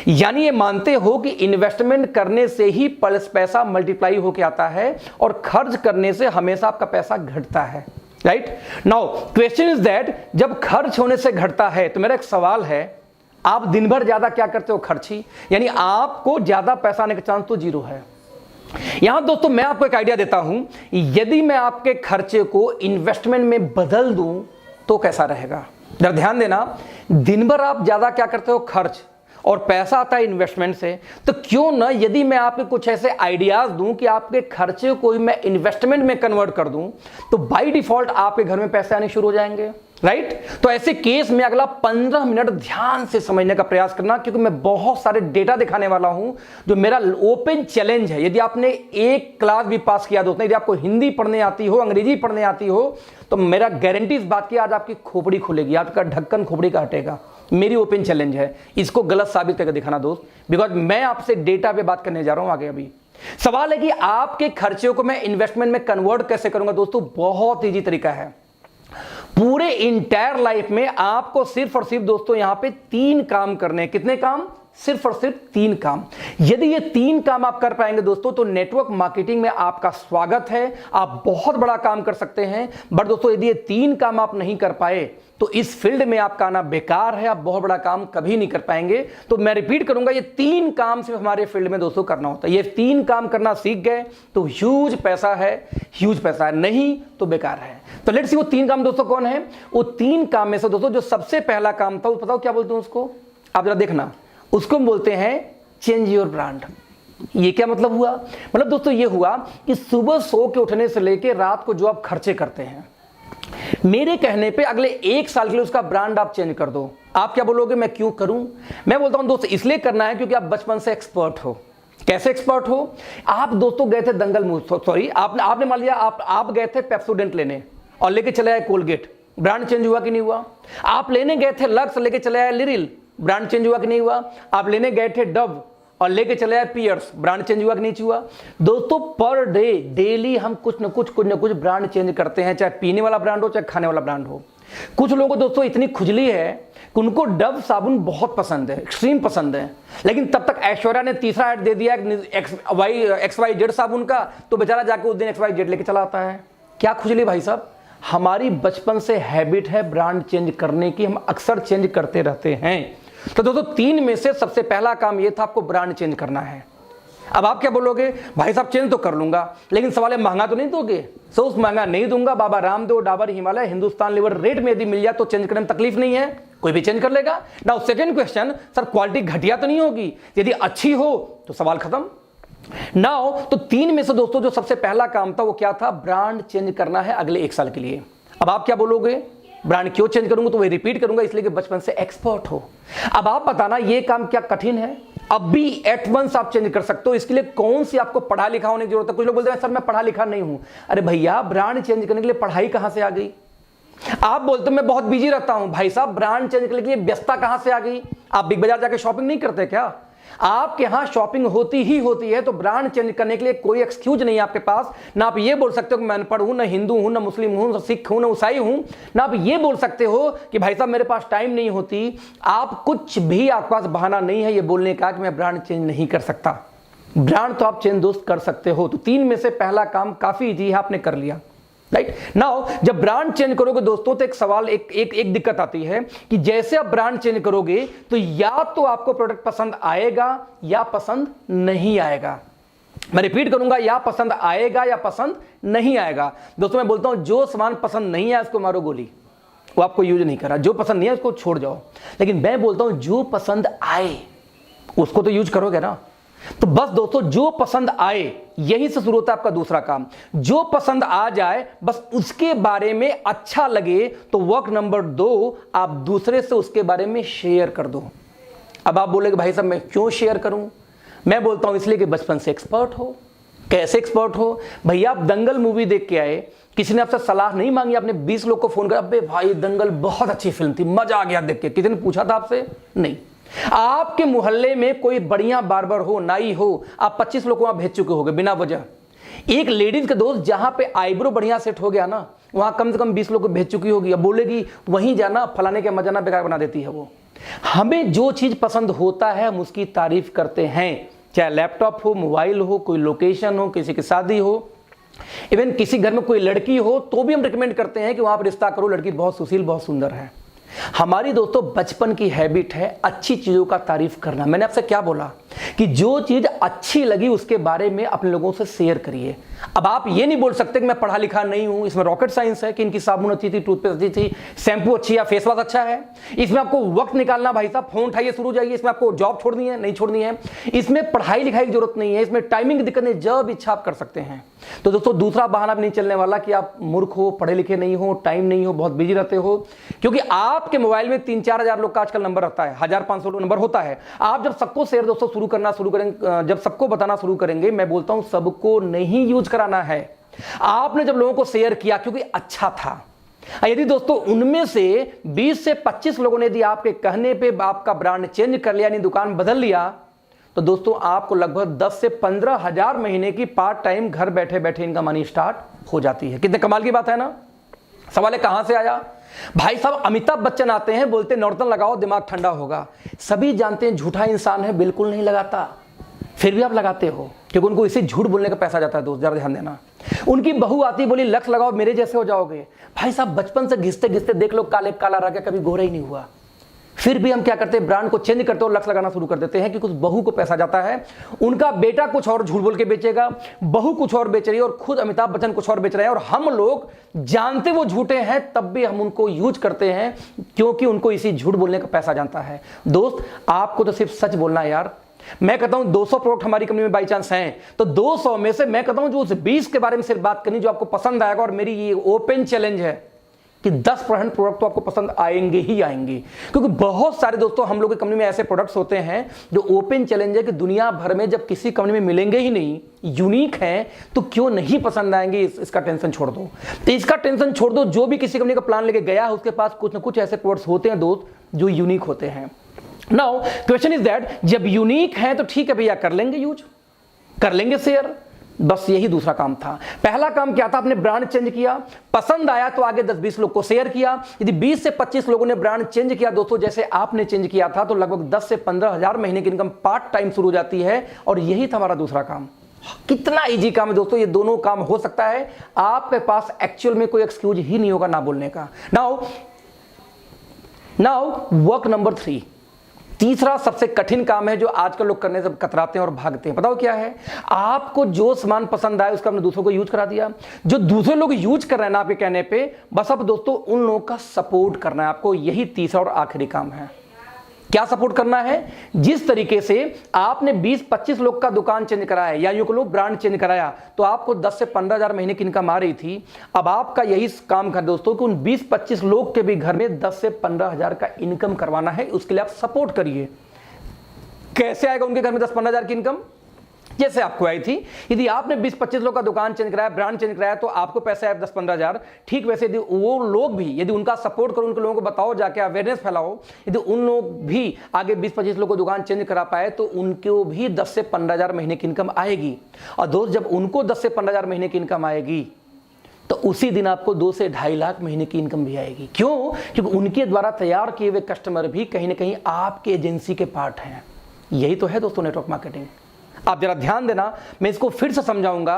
यानी ये मानते हो कि इन्वेस्टमेंट करने से ही पैसा मल्टीप्लाई होके आता है और खर्च करने से हमेशा आपका पैसा घटता है, right. Now question is that जब खर्च होने से घटता है तो मेरा एक सवाल है, आप दिन भर ज्यादा क्या करते हो, खर्ची, यानी आपको ज्यादा पैसा आने का चांस तो 0 है। यहां दोस्तों मैं आपको एक आइडिया देता हूं, यदि मैं आपके खर्चे को इन्वेस्टमेंट में बदल दूं तो कैसा रहेगा। जरा ध्यान देना, दिन भर आप ज्यादा क्या करते हो, खर्च, और पैसा आता है इन्वेस्टमेंट से, तो क्यों ना यदि मैं आपको कुछ ऐसे आइडियाज दूं कि आपके खर्चे को मैं इन्वेस्टमेंट में कन्वर्ट कर दूं, तो बाय डिफॉल्ट आपके घर में पैसे आने शुरू हो जाएंगे, राइट। तो ऐसे केस में अगला 15 मिनट ध्यान से समझने का प्रयास करना, क्योंकि मैं बहुत सारे डेटा दिखाने वाला हूं जो मेरा ओपन चैलेंज है। यदि आपने एक क्लास भी पास किया दोस्तों, यदि आपको हिंदी पढ़ने आती हो, अंग्रेजी पढ़ने आती हो, तो मेरा गारंटी इस बात की, आज आपकी खोपड़ी खुलेगी, आपका ढक्कन खोपड़ी का हटेगा। मेरी ओपन चैलेंज है, इसको गलत साबित करके दिखाना दोस्त, बिकॉज मैं आपसे डेटा पे बात करने जा रहा हूं आगे। अभी सवाल है कि आपके खर्चे को मैं इन्वेस्टमेंट में कन्वर्ट कैसे करूंगा। दोस्तों बहुत ईजी तरीका है, पूरे इंटायर लाइफ में आपको सिर्फ और सिर्फ दोस्तों यहां पे 3 काम करने। कितने काम? सिर्फ और सिर्फ 3 काम। यदि ये 3 काम आप कर पाएंगे दोस्तों, तो नेटवर्क मार्केटिंग में आपका स्वागत है, आप बहुत बड़ा काम कर सकते हैं। बट दोस्तों यदि ये 3 काम आप नहीं कर पाए तो इस फील्ड में आपका आना बेकार है, आप बहुत बड़ा काम कभी नहीं कर पाएंगे। तो मैं रिपीट करूंगा, ये 3 काम सिर्फ हमारे फील्ड में दोस्तों करना होता है। ये 3 काम करना सीख गए तो ह्यूज पैसा है, ह्यूज पैसा है, नहीं तो बेकार है। तो लेट्स सी वो 3 काम दोस्तों कौन है। वो 3 काम में से दोस्तों जो सबसे पहला काम था, वो बताओ क्या बोलते हैं उसको, आप जरा देखना, उसको हम बोलते हैं चेंज योर ब्रांड। ये क्या मतलब हुआ? मतलब दोस्तों ये हुआ कि सुबह सो के उठने से लेकर रात को जो आप खर्चे करते हैं, मेरे कहने पे अगले 1 साल के लिए उसका ब्रांड आप चेंज कर दो। आप क्या बोलोगे, मैं क्यों करूं? मैं बोलता हूं दोस्तों इसलिए करना है क्योंकि आप बचपन से एक्सपर्ट हो। कैसे एक्सपर्ट हो? आप दोस्तों गए थे दंगल सॉरी आपने मान लिया आप गए थे पेप्सोडेंट लेने और लेके चले आए कोलगेट, ब्रांड चेंज हुआ कि नहीं हुआ? आप लेने गए थे लक्स, लेके चले आए लिरिल, ब्रांड चेंज हुआ कि नहीं हुआ? आप लेने गए थे डव और लेके चले आए पियर्स, ब्रांड चेंज हुआ कि नहीं हुआ? दोस्तों पर डे डेली हम कुछ न कुछ ब्रांड चेंज करते हैं, चाहे पीने वाला ब्रांड हो चाहे खाने वाला ब्रांड हो। कुछ लोगों को दोस्तों इतनी खुजली है कि उनको डव साबुन बहुत पसंद है, एक्सट्रीम पसंद है, लेकिन तब तक ऐश्वर्या ने तीसरा ऐड दे दिया XYZ साबुन का, तो बेचारा जाके उस दिन XYZ लेके चला आता है। क्या खुजली भाई साहब? हमारी बचपन से हैबिट है ब्रांड चेंज करने की, हम अक्सर चेंज करते रहते हैं। तो दोस्तों 3 में से सबसे पहला काम यह था, आपको ब्रांड चेंज करना है। अब आप क्या बोलोगे, भाई साहब चेंज तो कर लूंगा, लेकिन सवाल है महंगा तो नहीं दोगे? सो महंगा नहीं दूंगा, बाबा रामदेव, डाबर, हिमालय, हिंदुस्तान लीवर रेट में यदि मिल जाए तो चेंज करने में तकलीफ नहीं है, कोई भी चेंज कर लेगा। Now second question, sir quality घटिया तो नहीं होगी? यदि अच्छी हो तो सवाल खत्म। नाउ तो 3 में से दोस्तों जो सबसे पहला काम था वो क्या था? ब्रांड चेंज करना है अगले 1 साल के लिए। अब आप क्या बोलोगे, ब्रांड क्यों चेंज करूंगा, तो वही रिपीट करूंगा, इसलिए कि बचपन से एक्सपर्ट हो। अब आप बताना ये काम क्या कठिन है? अब भी एट वंस आप चेंज कर सकते हो। इसके लिए कौन सी आपको पढ़ा लिखा होने की जरूरत है? कुछ लोग बोलते हैं सर मैं पढ़ा लिखा नहीं हूं। अरे भैया, ब्रांड चेंज करने के लिए पढ़ाई कहां से आ गई? आप बोलते हो मैं बहुत बिजी रहता हूं। भाई साहब, ब्रांड चेंज करने के लिए व्यस्तता कहां से आ गई? आप बिग बाजार जाके शॉपिंग नहीं करते क्या? आपके यहां शॉपिंग होती ही होती है, तो ब्रांड चेंज करने के लिए कोई एक्सक्यूज नहीं है आपके पास। ना आप ये बोल सकते हो कि मैं अनपढ़ हूं, ना हिंदू हूं, ना मुस्लिम हूं, ना सिख हूं, ना ईसाई हूं। ना आप ये बोल सकते हो कि भाई साहब मेरे पास टाइम नहीं होती। आप कुछ भी, आपके पास बहाना नहीं है ये बोलने का कि मैं ब्रांड चेंज नहीं कर सकता। ब्रांड तो आप चेंज दोस्त कर सकते हो। तो 3 में से पहला काम काफी इजी है, आपने कर लिया। राइट नाउ, जब ब्रांड चेंज करोगे दोस्तों, तो एक सवाल, एक दिक्कत आती है कि जैसे आप ब्रांड चेंज करोगे तो या तो आपको प्रोडक्ट पसंद आएगा या पसंद नहीं आएगा। मैं रिपीट करूंगा, या पसंद आएगा या पसंद नहीं आएगा। दोस्तों मैं बोलता हूं जो सामान पसंद नहीं है उसको मारो गोली, वो आपको यूज नहीं करा। जो पसंद नहीं है उसको छोड़ जाओ। लेकिन मैं बोलता हूं जो पसंद आए उसको तो यूज करोगे ना। तो बस दोस्तों, जो पसंद आए, यही से शुरू होता है आपका दूसरा काम। जो पसंद आ जाए, बस उसके बारे में अच्छा लगे, तो वर्क नंबर 2, आप दूसरे से उसके बारे में शेयर कर दो। अब आप बोलेगे भाई साहब मैं क्यों शेयर करूं? मैं बोलता हूं इसलिए कि बचपन से एक्सपर्ट हो। कैसे एक्सपर्ट हो? भैया आप दंगल मूवी देख के आए, किसी ने आपसे सलाह नहीं मांगी, आपने 20 लोग को फोन कर, अबे भाई दंगल बहुत अच्छी फिल्म थी, मजा आ गया देख के, किसी ने पूछा था आपसे? नहीं। आपके मोहल्ले में कोई बढ़िया बार्बर हो, नाई हो, आप 25 लोग वहां भेज चुके होंगे बिना वजह। एक लेडीज के दोस्त जहां पे आईब्रो बढ़िया सेट हो गया ना, वहां कम से कम 20 लोग को भेज चुकी होगी। अब बोलेगी वहीं जाना, फलाने के मजाना बेकार बना देती है वो। हमें जो चीज पसंद होता है हम उसकी तारीफ करते हैं, चाहे लैपटॉप हो, मोबाइल हो, कोई लोकेशन हो, किसी की शादी हो, इवन किसी घर में कोई लड़की हो, तो भी हम रिकमेंड करते हैं कि वहां पर रिश्ता करो, लड़की बहुत सुशील, बहुत सुंदर है। हमारी दोस्तों बचपन की हैबिट है अच्छी चीजों का तारीफ करना। मैंने आपसे क्या बोला कि जो चीज अच्छी लगी उसके बारे में अपने लोगों से शेयर करिए। अब आप ये नहीं बोल सकते कि मैं पढ़ा लिखा नहीं हूं, इसमें रॉकेट साइंस है कि इनकी साबुन अच्छी थी, टूथपेस्ट अच्छी थी, शैम्पू अच्छी है, फेस वॉश अच्छा है। इसमें आपको वक्त निकालना, भाई साहब फोन उठाइए शुरू जाइए, इसमें आपको जॉब छोड़नी है नहीं छोड़नी है, इसमें पढ़ाई लिखाई की जरूरत नहीं है, इसमें टाइमिंग की दिक्कत नहीं, जब इच्छा आप कर सकते हैं। तो दोस्तों दूसरा बहाना भी नहीं चलने वाला कि आप मूर्ख हो, पढ़े लिखे नहीं हो, टाइम नहीं हो, बहुत बिजी रहते हो। क्योंकि आपके मोबाइल में 3-4 हजार लोग का आजकल नंबर रहता है, 1500 नंबर होता है। आप जब सबको शेयर दोस्तों शुरू करेंगे, जब सबको बताना शुरू करेंगे, मैं बोलता हूं सबको नहीं यूज कराना है। आपने जब लोगों को शेयर किया क्योंकि अच्छा था, यदि दोस्तों उनमें से 20 से 25 लोगों ने यदि आपके कहने पे आपका ब्रांड चेंज कर लिया, यानी दुकान बदल लिया, तो दोस्तों आपको लगभग 10 से 15 हजार महीने की पार्ट टाइम घर बैठे बैठे इनकम आनी स्टार्ट हो जाती है। कितने कमाल की बात है ना। सवाल है कहां से आया? भाई साहब अमिताभ बच्चन आते हैं, बोलते नॉर्टन लगाओ दिमाग ठंडा होगा। सभी जानते हैं झूठा इंसान है, बिल्कुल नहीं लगाता, फिर भी आप लगाते हो क्योंकि उनको इसी झूठ बोलने का पैसा जाता है। दोस्त जरा ध्यान देना। उनकी बहू आती बोली लक्ष्य लगाओ मेरे जैसे हो जाओगे। भाई साहब बचपन से घिसते घिसते देख लो काले काला रह गया, कभी गोरा ही नहीं हुआ। फिर भी हम क्या करते हैं, ब्रांड को चेंज करते और लक्ष्य लगाना शुरू कर देते हैं कि कुछ बहू को पैसा जाता है। उनका बेटा कुछ और झूठ बोल के बेचेगा, बहू कुछ और बेच रही है और खुद अमिताभ बच्चन कुछ और बेच रहे हैं, और हम लोग जानते वो झूठे हैं तब भी हम उनको यूज करते हैं क्योंकि उनको इसी झूठ बोलने का पैसा जानता है। दोस्त आपको तो सिर्फ सच बोलना है यार। मैं कहता हूं 200 प्रोडक्ट हमारी कंपनी में बाई चांस हैं, तो 200 में से मैं कहता हूं जो उस 20 के बारे में सिर्फ बात करनी जो आपको पसंद आएगा। और मेरी ये ओपन चैलेंज है कि 10% प्रोडक्ट तो आपको पसंद आएंगे ही आएंगे, क्योंकि बहुत सारे दोस्तों हम लोग की कंपनी में ऐसे प्रोडक्ट्स होते हैं जो ओपन चैलेंज है कि दुनिया भर में जब किसी कंपनी में मिलेंगे ही नहीं, यूनिक हैं, तो क्यों नहीं पसंद आएंगे। इसका टेंशन छोड़ दो, तो इसका टेंशन छोड़ दो। जो भी किसी कंपनी का प्लान लेके गया है उसके पास कुछ ना कुछ ऐसे प्रोडक्ट्स होते हैं दोस्त जो यूनिक होते हैं। नाउ क्वेश्चन इज दैट जब यूनिक है तो ठीक है भैया, कर लेंगे यूज, कर लेंगे शेयर। बस यही दूसरा काम था। पहला काम क्या था, आपने ब्रांड चेंज किया, पसंद आया तो आगे 10-20 लोग को शेयर किया। यदि 20 से 25 लोगों ने ब्रांड चेंज किया दोस्तों जैसे आपने चेंज किया था, तो लगभग 10 से 15 हजार महीने की इनकम पार्ट टाइम शुरू हो जाती है। और यही था हमारा दूसरा काम। कितना इजी काम है दोस्तों, ये दोनों काम हो सकता है। आपके पास एक्चुअल में कोई एक्सक्यूज ही नहीं होगा ना बोलने का। नाउ वर्क नंबर 3, तीसरा सबसे कठिन काम है जो आजकल लोग करने से कतराते हैं और भागते हैं। बताओ क्या है? आपको जो सामान पसंद आए उसका आपने दूसरों को यूज करा दिया। जो दूसरे लोग यूज कर रहे हैं ना आपके कहने पे, बस अब दोस्तों उन लोगों का सपोर्ट करना है आपको। यही तीसरा और आखिरी काम है। क्या सपोर्ट करना है? जिस तरीके से आपने 20-25 लोग का दुकान चेंज कराया या यूं कहो ब्रांड चेंज कराया तो आपको 10 से 15 हजार महीने की इनकम आ रही थी। अब आपका यही काम कर दोस्तों कि उन 20-25 लोग के भी घर में 10 से 15 हजार का इनकम करवाना है। उसके लिए आप सपोर्ट करिए। कैसे आएगा उनके घर में 10-15 हजार की इनकम? जैसे आपको आई थी, यदि आपने 20-25 लोग का दुकान चेंज कराया, ब्रांड चेंज कराया, तो आपको पैसा आया 10-15 हजार। ठीक वैसे यदि वो लोग भी, यदि उनका सपोर्ट करो, उनके लोगों को बताओ, जाके अवेयरनेस फैलाओ, यदि उन लोग भी आगे 20-25 लोग को दुकान चेंज करा पाए तो उनको भी 10 से 15 हजार महीने की इनकम आएगी। और दोस्त, जब उनको 10 से 15 हजार महीने की इनकम आएगी तो उसी दिन आपको 2 से 2.5 लाख महीने की इनकम भी आएगी। क्यों? क्योंकि उनके द्वारा तैयार किए हुए कस्टमर भी कहीं ना कहीं आपके एजेंसी के पार्ट हैं। यही तो है दोस्तों नेटवर्क मार्केटिंग। आप जरा ध्यान देना, मैं इसको फिर से समझाऊंगा।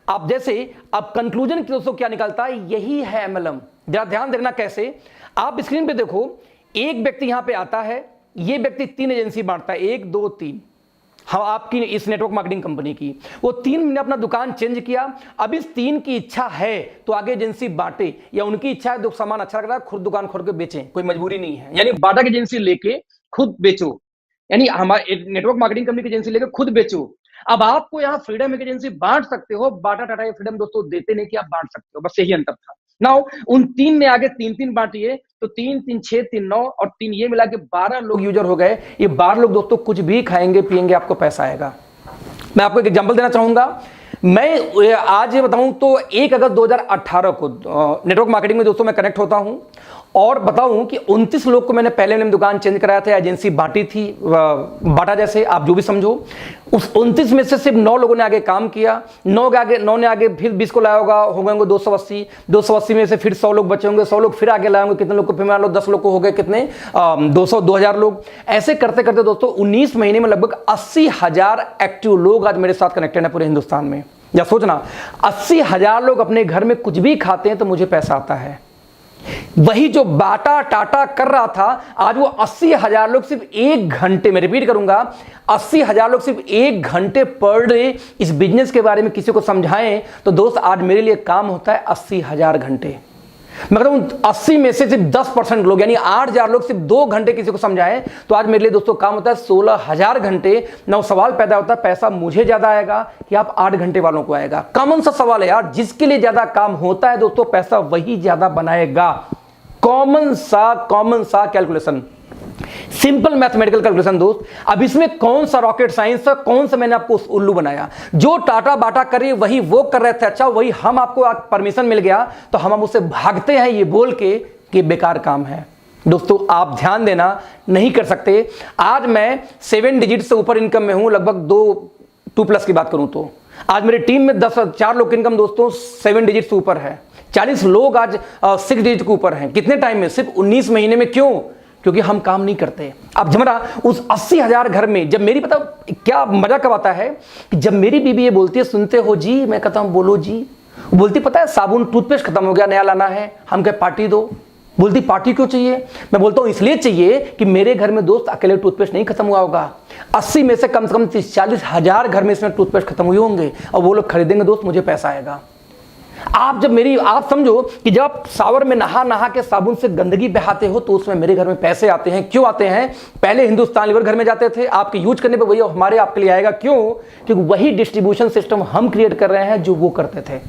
आप जैसे अब कंक्लूजन दोस्तों क्या निकलता है, यही है एमएलएम। जरा ध्यान देखना कैसे। आप स्क्रीन पे देखो, एक व्यक्ति यहां पे आता है, ये व्यक्ति 3 एजेंसी बांटता है, 1 2 3। हाँ, आपकी इस नेटवर्क मार्केटिंग कंपनी की वो 3 ने अपना दुकान चेंज किया। अब इस 3 की इच्छा है तो आगे एजेंसी बांटे, या उनकी इच्छा है तो सामान अच्छा लग रहा है खुद दुकान खोल के बेचें, कोई मजबूरी नहीं है। यानी बाटा की एजेंसी लेके खुद बेचो, यानी हमारे नेटवर्क मार्केटिंग कंपनी की एजेंसी लेकर खुद बेचो। अब आपको यहाँ फ्रीडम एक एजेंसी बांट सकते हो। बाटा टाटा ये फ्रीडम दोस्तों देते नहीं कि आप बांट सकते हो, बस यही अंतर था। नाउ उन 3 ने आगे 3-3 बांटिए, तो 3 3 6 3 9 और 3 ये मिला के 12 लोग यूजर हो गए। ये 12 लोग दोस्तों कुछ भी खाएंगे पिएंगे, आपको पैसा आएगा। मैं आपको एक एग्जांपल देना चाहूंगा। मैं आज ये बताऊं तो 1 अगस्त 2018 को नेटवर्क मार्केटिंग में दोस्तों मैं कनेक्ट होता हूं और बताऊं कि 29 लोग को मैंने पहले मैंने दुकान चेंज कराया था, एजेंसी बांटी थी, बाटा जैसे आप जो भी समझो। उस 29 में से सिर्फ 9 लोगों ने आगे काम किया। 9 ने आगे फिर 20 को लाया होगा, हो गए 280। 280 में से फिर 100 लोग बचे होंगे, 100 लोग फिर आगे लाए होंगे, कितने लोग को फिर मान लो 10 लोग को हो गए कितने 2000 लोग। ऐसे करते करते दोस्तों 19 महीने में लगभग 80,000 एक्टिव लोग आज मेरे साथ कनेक्टेड है पूरे हिंदुस्तान में। या सोचना, 80,000 लोग अपने घर में कुछ भी खाते हैं तो मुझे पैसा आता है। वही जो बाटा टाटा कर रहा था, आज वो 80,000 लोग सिर्फ 1 घंटे में, रिपीट करूंगा, 80,000 लोग सिर्फ 1 घंटे पर डे इस बिजनेस के बारे में किसी को समझाएं तो दोस्त आज मेरे लिए काम होता है 80,000 घंटे। मैं कहता हूं 80 में से सिर्फ 10% लोग यानी 8,000 लोग सिर्फ 2 घंटे किसी को समझाएं तो आज मेरे लिए दोस्तों काम होता है 16,000 घंटे। ना सवाल पैदा होता है पैसा मुझे ज्यादा आएगा कि आप 8 घंटे वालों को आएगा। कॉमन सा सवाल है यार, जिसके लिए ज्यादा काम होता है दोस्तों पैसा वही ज्यादा बनाएगा। कॉमन सा कैलकुलेशन, सिंपल मैथमेटिकल कैलकुलेशन दोस्त। अब इसमें कौन सा रॉकेट साइंस है, कौन सा मैंने आपको उल्लू बनाया? जो टाटा बाटा करे वही वो कर रहे थे, अच्छा वही हम आपको परमिशन मिल गया तो हम उससे भागते हैं ये बोल के कि बेकार काम है। दोस्तों आप ध्यान देना, नहीं कर सकते। आज मैं 7 डिजिट से ऊपर इनकम में हूं, लगभग 2 प्लस की बात करूं तो आज मेरी टीम में 4 लोग की इनकम दोस्तों 7 डिजिट से ऊपर है। 40 लोग आज 6 डिजिट के ऊपर हैं। कितने टाइम में? सिर्फ 19 महीने में। क्यों? क्योंकि हम काम नहीं करते। अब जमरा उस 80,000 घर में जब मेरी पता क्या मजा कब आता है कि जब मेरी बीबी ये बोलती है सुनते हो जी, मैं कहता हूं बोलो जी। बोलती पता है साबुन टूथपेस्ट खत्म हो गया, नया लाना है। हम कहे पार्टी दो। बोलती पार्टी क्यों चाहिए? मैं बोलता हूं इसलिए चाहिए कि मेरे घर में दोस्त अकेले टूथपेस्ट नहीं खत्म हुआ होगा। 80 में से कम 30-40 हजार घर में इसमें टूथपेस्ट खत्म हुए होंगे और वो लोग खरीदेंगे दोस्त, मुझे पैसा आएगा। आप समझो कि जब आप शावर में नहा के साबुन से गंदगी बहाते हो तो उसमें मेरे घर में पैसे आते हैं। क्यों आते हैं? पहले हिंदुस्तान लीवर घर में जाते थे, आपके यूज करने पे वही हमारे आपके लिए आएगा। क्यों? क्योंकि वही डिस्ट्रीब्यूशन सिस्टम हम क्रिएट कर रहे हैं जो वो करते थे।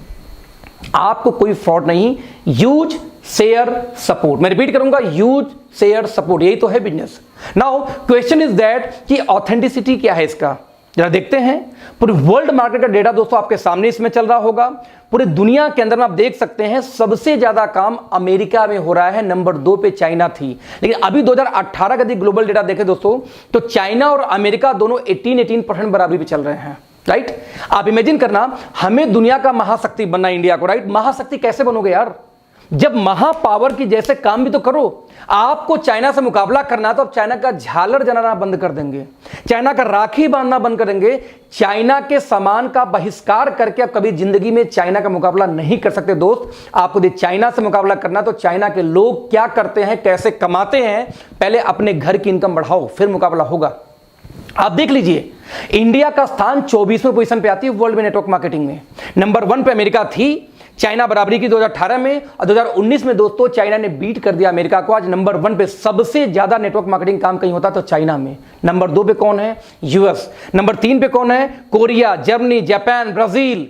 आपको कोई फ्रॉड नहीं। यूज शेयर सपोर्ट, मैं रिपीट करूंगा, यूज शेयर सपोर्ट, यही तो है business. Now question is that कि ऑथेंटिसिटी क्या है इसका, जरा देखते हैं। पूरे वर्ल्ड मार्केट का डेटा दोस्तों आपके सामने इसमें चल रहा होगा। पूरे दुनिया के अंदर में आप देख सकते हैं सबसे ज्यादा काम अमेरिका में हो रहा है, नंबर 2 पे चाइना थी। लेकिन अभी 2018 का यदि ग्लोबल डेटा देखें दोस्तों तो चाइना और अमेरिका दोनों 18% बराबरी पे चल रहे हैं। राइट? आप इमेजिन करना, हमें दुनिया का महाशक्ति बनना, इंडिया को। राइट? महाशक्ति कैसे बनोगे यार? जब महापावर की जैसे काम भी तो करो। आपको चाइना से मुकाबला करना है तो आप चाइना का झालर जलाना बंद कर देंगे, चाइना का राखी बांधना बंद कर देंगे, चाइना के सामान का बहिष्कार करके आप कभी जिंदगी में चाइना का मुकाबला नहीं कर सकते दोस्त। आपको यदि चाइना से मुकाबला करना तो चाइना के लोग क्या करते हैं, कैसे कमाते हैं, पहले अपने घर की इनकम बढ़ाओ, फिर मुकाबला होगा। आप देख लीजिए, इंडिया का स्थान 24वें पोजीशन पे आती है वर्ल्ड में नेटवर्क मार्केटिंग में। नंबर 1 पे अमेरिका थी, चाइना बराबरी की 2018 में, और 2019 में दोस्तों चाइना ने बीट कर दिया अमेरिका को। आज नंबर 1 पे सबसे ज्यादा नेटवर्क मार्केटिंग काम कहीं होता तो चाइना में। नंबर 2 पे कौन है? यूएस। नंबर 3 पे कौन है? Korea, Germany, Japan, Brazil.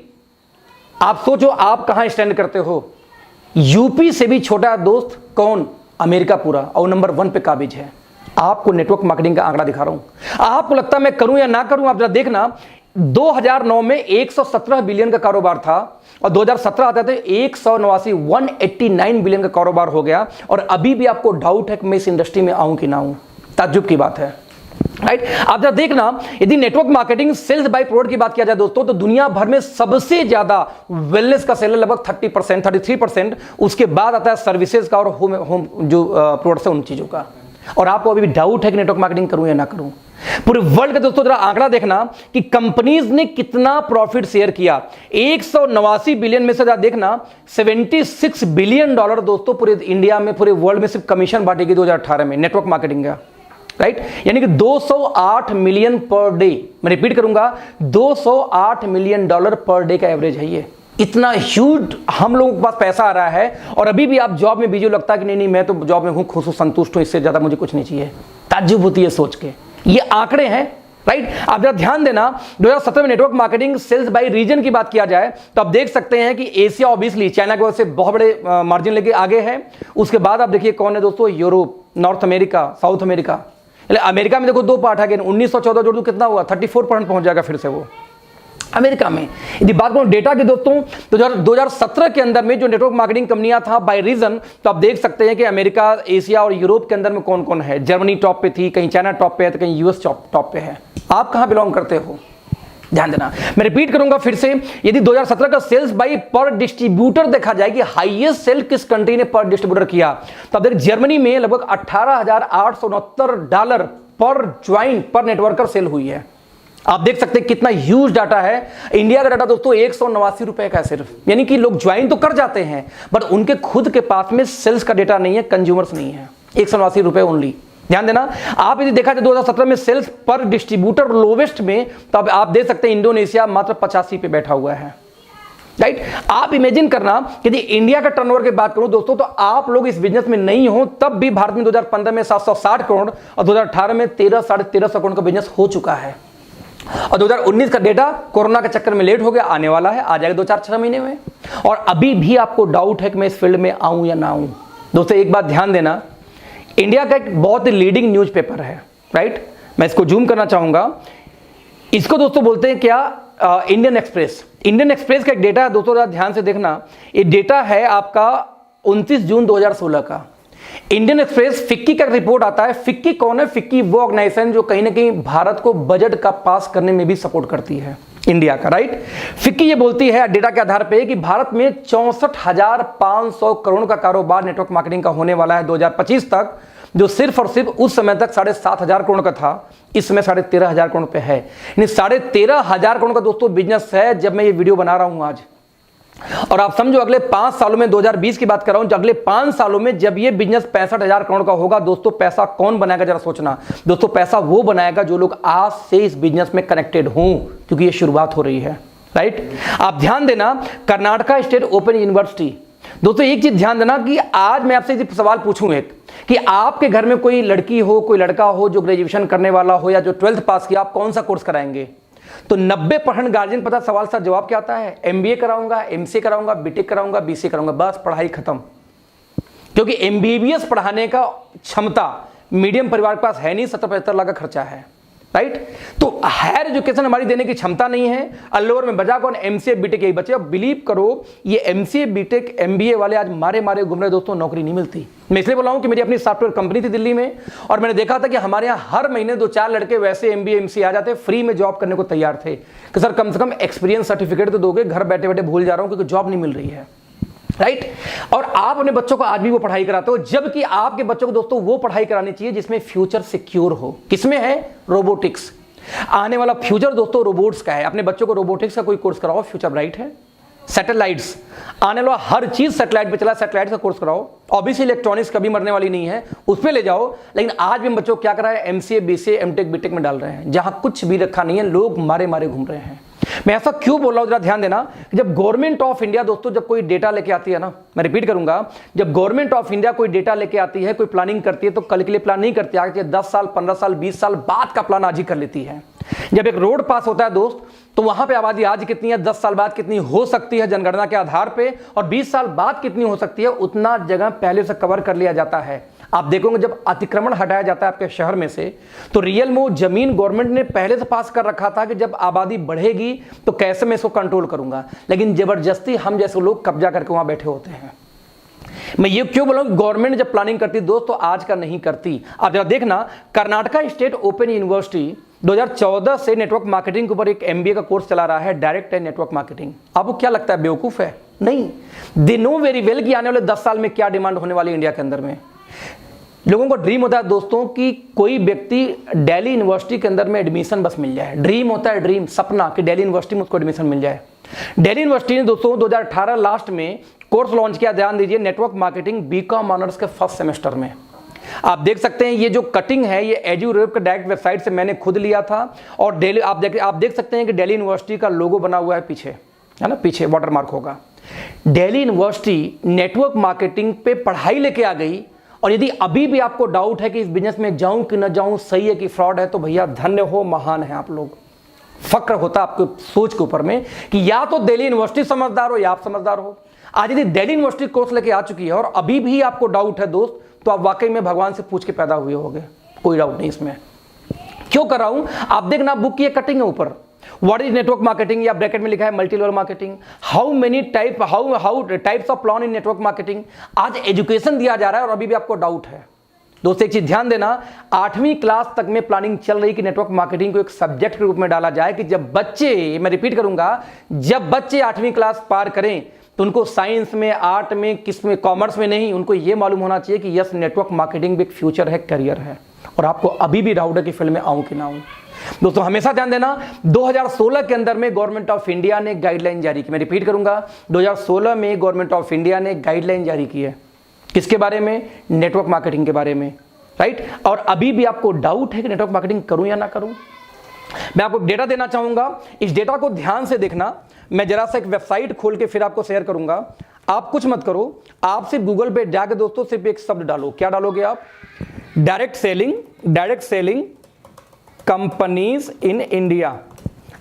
आप सोचो आप कहां स्टैंड करते हो। यूपी से भी छोटा दोस्त कौन? अमेरिका पूरा, और नंबर 1 पे काबिज है। आपको नेटवर्क मार्केटिंग का आंकड़ा दिखा रहा हूं, आपको लगता है मैं करूं या ना करूं। आप जरा देखना, 2009 में 117 बिलियन का कारोबार था, और 2017 आते थे 189 बिलियन का कारोबार हो गया। और अभी भी आपको डाउट है कि मैं इस इंडस्ट्री में आऊं कि ना आऊं। ताज्जुब की बात है, राइट। आप जरा देखना, यदि network marketing sales by product की बात किया जाए दोस्तों, तो दुनिया भर में सबसे ज्यादा वेलनेस का सेल है, लगभग 30%, 33%। उसके बाद आता है सर्विसेज का और होम जो प्रोडक्ट्स है उन चीजों का। और आपको अभी भी डाउट है कि नेटवर्क मार्केटिंग करूं या ना करूं। पूरे वर्ल्ड का दोस्तों जरा आंकड़ा देखना कि कंपनीज ने कितना प्रॉफिट शेयर किया। 189 बिलियन में से जरा देखना, 76 बिलियन डॉलर दोस्तों पूरे इंडिया में, पूरे वर्ल्ड में सिर्फ कमीशन बांटेगी 2018 में नेटवर्क मार्केटिंग का, राइट। यानी कि 208 मिलियन पर डे। मैं रिपीट करूंगा, 208 मिलियन डॉलर पर डे का एवरेज है ये। इतना ह्यूज हम लोगों के पास पैसा आ रहा है, और अभी भी आप जॉब में बिजी हो। लगता है कि नहीं मैं तो जॉब में हूं, खुश हूं, संतुष्ट हूं, इससे ज्यादा मुझे कुछ नहीं चाहिए। ताज्जुब होती है सोच के। ये आंकड़े हैं, राइट। आप जरा ध्यान देना, 2017 में network marketing sales by region की बात किया जाए तो आप देख सकते हैं कि एशिया ऑब्वियसली चाइना की वजह से बहुत बड़े मार्जिन लेके आगे है। उसके बाद आप देखिए कौन है दोस्तों? Europe, north America, south America. America में देखो 2 पार्ट है, 1914 जोड़ दो कितना हुआ? 34% पहुंच जाएगा फिर से वो अमेरिका में। यदि बात करूं डेटा की दोस्तों, तो 2017 के अंदर में जो नेटवर्क मार्केटिंग कंपनियां था बाय रीजन, तो आप देख सकते हैं कि अमेरिका, एशिया और यूरोप के अंदर में कौन कौन है। जर्मनी टॉप पे थी, कहीं चाइना टॉप पे है, तो कहीं यूएस टॉप पे है। आप कहां बिलोंग करते हो? ध्यान देना। मैं रिपीट करूंगा फिर से, यदि 2017 का सेल्स बाय पर डिस्ट्रीब्यूटर देखा जाए कि हाईएस्ट सेल किस कंट्री ने पर डिस्ट्रीब्यूटर किया, तो आप देख जर्मनी में लगभग $18,869 पर ज्वाइंट पर नेटवर्कर सेल हुई है। आप देख सकते हैं कितना ह्यूज डाटा है। इंडिया का डाटा दोस्तों 189 रुपए का है सिर्फ, यानी कि लोग ज्वाइन तो कर जाते हैं बट उनके खुद के पास में सेल्स का डेटा नहीं है, कंज्यूमर्स नहीं है। 189 रुपए ओनली। ध्यान देना, आप यदि देखा जाए 2017 में सेल्स पर डिस्ट्रीब्यूटर लोवेस्ट में, तो आप देख सकते हैं इंडोनेशिया मात्र 85 पे बैठा हुआ है, राइट। आप इमेजिन करना, यदि इंडिया का टर्नओवर की बात करूं दोस्तों, तो आप लोग इस बिजनेस में नहीं हो तब भी भारत में 2015 में 760 करोड़ और 2018 में 13-13.5 करोड़ का बिजनेस हो चुका है। और 2019 का डेटा कोरोना के चक्कर में लेट हो गया, आने वाला है, आ जाएगा 2-4-6 महीने में। और अभी भी आपको डाउट है कि मैं इस फील्ड में आऊं या ना आऊं। दोस्तों एक बात ध्यान देना, इंडिया का एक बहुत ही लीडिंग न्यूज़पेपर है, राइट। मैं इसको जूम करना चाहूंगा। इसको दोस्तों बोलते हैं क्या? Indian express. इंडियन एक्सप्रेस का एक डेटा है दोस्तों, ध्यान से देखना। ये डेटा है आपका 29 जून 2016 का। इंडियन एक्सप्रेस फिक्की का रिपोर्ट आता है। फिक्की कौन है? फिक्की वो ऑर्गेनाइजेशन जो कहीं ना कहीं भारत को बजट का पास करने में भी सपोर्ट करती है, इंडिया का, राइट। फिक्की ये बोलती है डेटा के आधार पे कि भारत में 64,500 करोड़ का कारोबार नेटवर्क मार्केटिंग का होने वाला है 2025 तक, जो सिर्फ और सिर्फ उस समय तक 7,500 करोड़ का था, इस समय 13,500 करोड़ पे है। यानी 13,500 करोड़ का दोस्तों बिजनेस है जब मैं ये वीडियो बना रहा हूं आज। और आप समझो अगले 5 सालों में, 2020 की बात कर रहा हूं, अगले 5 सालों में जब ये बिजनेस 65,000 करोड़ का होगा दोस्तों, पैसा कौन बनाएगा जरा सोचना दोस्तों। पैसा वो बनाएगा जो लोग आज से इस बिजनेस में कनेक्टेड हों, क्योंकि ये शुरुआत हो रही है, राइट। आप ध्यान देना, कर्नाटका स्टेट ओपन यूनिवर्सिटी। दोस्तों एक चीज ध्यान देना कि आज मैं आपसे सवाल पूछूं एक, कि आपके घर में कोई लड़की हो, कोई लड़का हो जो ग्रेजुएशन करने वाला हो या जो 12th पास किया, आप कौन सा कोर्स कराएंगे? तो 90% गार्जियन पता सवाल सा जवाब क्या आता है? MBA कराऊंगा, MCA कराऊंगा, BTech कराऊंगा, BCA कराऊंगा, बस पढ़ाई खत्म। क्योंकि MBBS पढ़ाने का क्षमता मीडियम परिवार के पास है नहीं, 70-75 लाख का खर्चा है, राइट। तो हायर एजुकेशन हमारी देने की क्षमता नहीं है। अल्लोवर में बजा कौन? MCA BTech यही बचे। अब बिलीव करो, ये MCA BTech MBA वाले आज मारे मारे घूम रहे दोस्तों, नौकरी नहीं मिलती। मैं इसलिए बोला हूं कि मेरी अपनी सॉफ्टवेयर कंपनी थी दिल्ली में, और मैंने देखा था कि हमारे यहाँ हर महीने 2-4 लड़के वैसे MBA MCA आ जाते, फ्री में जॉब करने को तैयार थे कि सर कम से कम एक्सपीरियंस सर्टिफिकेट तो दोगे, घर बैठे बैठे भूल जा रहा हूं क्योंकि जॉब नहीं मिल रही है, राइट। और आप अपने बच्चों को आज भी वो पढ़ाई कराते हो, जबकि आपके बच्चों को दोस्तों वो पढ़ाई करानी चाहिए जिसमें फ्यूचर सिक्योर हो। किसमें है? रोबोटिक्स। आने वाला फ्यूचर दोस्तों रोबोट्स का है। अपने बच्चों को रोबोटिक्स का कोई कोर्स कराओ, फ्यूचर ब्राइट है। सैटेलाइट्स, आने वाला हर चीज सैटेलाइट पे चला, सैटेलाइट का कोर्स कराओ। ऑब्वियसली इलेक्ट्रॉनिक्स कभी मरने वाली नहीं है, उस पे ले जाओ। लेकिन आज भी बच्चों को क्या करा है? MCA BCA MTech BTech में डाल रहे हैं, जहां कुछ भी रखा नहीं है, लोग मारे मारे घूम रहे हैं। मैं ऐसा क्यों बोल रहा हूं, जरा ध्यान देना। जब गवर्नमेंट ऑफ इंडिया दोस्तों जब कोई डेटा लेके आती है ना, मैं रिपीट करूंगा, जब गवर्नमेंट ऑफ इंडिया कोई डेटा लेके आती है, कोई प्लानिंग करती है, तो कल के लिए प्लान नहीं करती, आगे 10 साल 15 साल 20 साल बाद का प्लान आज ही कर लेती है। जब एक रोड पास होता है दोस्त, तो वहां पे आबादी आज कितनी है, 10 साल बाद कितनी हो सकती है जनगणना के आधार पे, और 20 साल बाद कितनी हो सकती है, उतना जगह पहले से कवर कर लिया जाता है। आप देखोगे जब अतिक्रमण हटाया जाता है आपके शहर में से, तो रियल में वो जमीन गवर्नमेंट ने पहले से पास कर रखा था कि जब आबादी बढ़ेगी तो कैसे मैं इसको कंट्रोल करूंगा, लेकिन जबरदस्ती हम जैसे लोग कब्जा करके वहां बैठे होते हैं। मैं ये क्यों बोला, गवर्नमेंट जब प्लानिंग करती दोस्त तो आज का नहीं करती। आप जरा देखना, कर्नाटका स्टेट ओपन यूनिवर्सिटी 2014 से नेटवर्क मार्केटिंग के ऊपर एक MBA का कोर्स चला रहा है, डायरेक्ट एंड नेटवर्क मार्केटिंग। आपको क्या लगता है बेवकूफ है? नहीं, दे नो वेरी वेल कि आने वाले 10 साल में क्या डिमांड होने वाली इंडिया के अंदर में। लोगों को ड्रीम होता है दोस्तों कि कोई व्यक्ति दिल्ली यूनिवर्सिटी के अंदर में एडमिशन बस मिल जाए। ड्रीम होता है, ड्रीम, सपना कि दिल्ली यूनिवर्सिटी में उसको एडमिशन मिल जाए। दिल्ली यूनिवर्सिटी ने दोस्तों 2018 लास्ट में कोर्स लॉन्च किया, ध्यान दीजिए, नेटवर्क मार्केटिंग BCom ऑनर्स के फर्स्ट सेमेस्टर में। आप देख सकते हैं ये जो कटिंग है ये एजुरेप के डायरेक्ट वेबसाइट से मैंने खुद लिया था, और दिल्ली आप देख सकते हैं कि दिल्ली यूनिवर्सिटी का लोगो बना हुआ है पीछे, है ना, पीछे वाटरमार्क होगा। दिल्ली यूनिवर्सिटी नेटवर्क मार्केटिंग पे पढ़ाई लेके आ गई, और यदि अभी भी आपको डाउट है कि इस बिजनेस में जाऊं कि न जाऊं, सही है कि फ्रॉड है, तो भैया धन्य हो, महान है आप लोग। फक्र होता आपको सोच के ऊपर में कि या तो दिल्ली यूनिवर्सिटी समझदार हो या आप समझदार हो। आज यदि दिल्ली यूनिवर्सिटी कोर्स लेके आ चुकी है और अभी भी आपको डाउट है दोस्त, तो आप वाकई में भगवान से पूछ के पैदा हुए होंगे, कोई डाउट नहीं इसमें। क्यों कर रहा हूं, आप देखना बुक की कटिंग है ऊपर, व्हाट इज नेटवर्क मार्केटिंग, या ब्रैकेट में लिखा है multi level marketing, how many type how types of plan in network marketing. आज एजुकेशन दिया जा रहा है और अभी भी आपको डाउट है। दोस्तों एक चीज ध्यान देना, 8वीं क्लास तक में प्लानिंग चल रही कि नेटवर्क मार्केटिंग को एक सब्जेक्ट के रूप में डाला जाए, कि जब बच्चे, मैं रिपीट करूंगा, जब बच्चे 8वीं क्लास पार करें तो उनको साइंस में, आर्ट में, किस में, कॉमर्स में नहीं, उनको यह मालूम होना चाहिए कि यस नेटवर्क मार्केटिंग भी एक फ्यूचर है, करियर है। और आपको अभी भी डाउट है कि फील्ड में आऊं कि ना आऊं। दोस्तों हमेशा ध्यान देना, 2016 के अंदर में गवर्नमेंट ऑफ इंडिया ने गाइडलाइन जारी की, मैं रिपीट करूंगा, 2016 में गवर्नमेंट ऑफ इंडिया ने गाइडलाइन जारी की है, किसके बारे में, नेटवर्क मार्केटिंग के बारे में, राइट। और अभी भी आपको डाउट है कि नेटवर्क मार्केटिंग करूं या ना करूं। मैं आपको डेटा देना चाहूंगा, इस डेटा को ध्यान से देखना। मैं जरा सा एक वेबसाइट खोल के फिर आपको शेयर करूंगा। आप कुछ मत करो, आप सिर्फ गूगल पे जाके दोस्तों सिर्फ एक शब्द डालो। क्या डालोगे आप? Direct selling companies in India.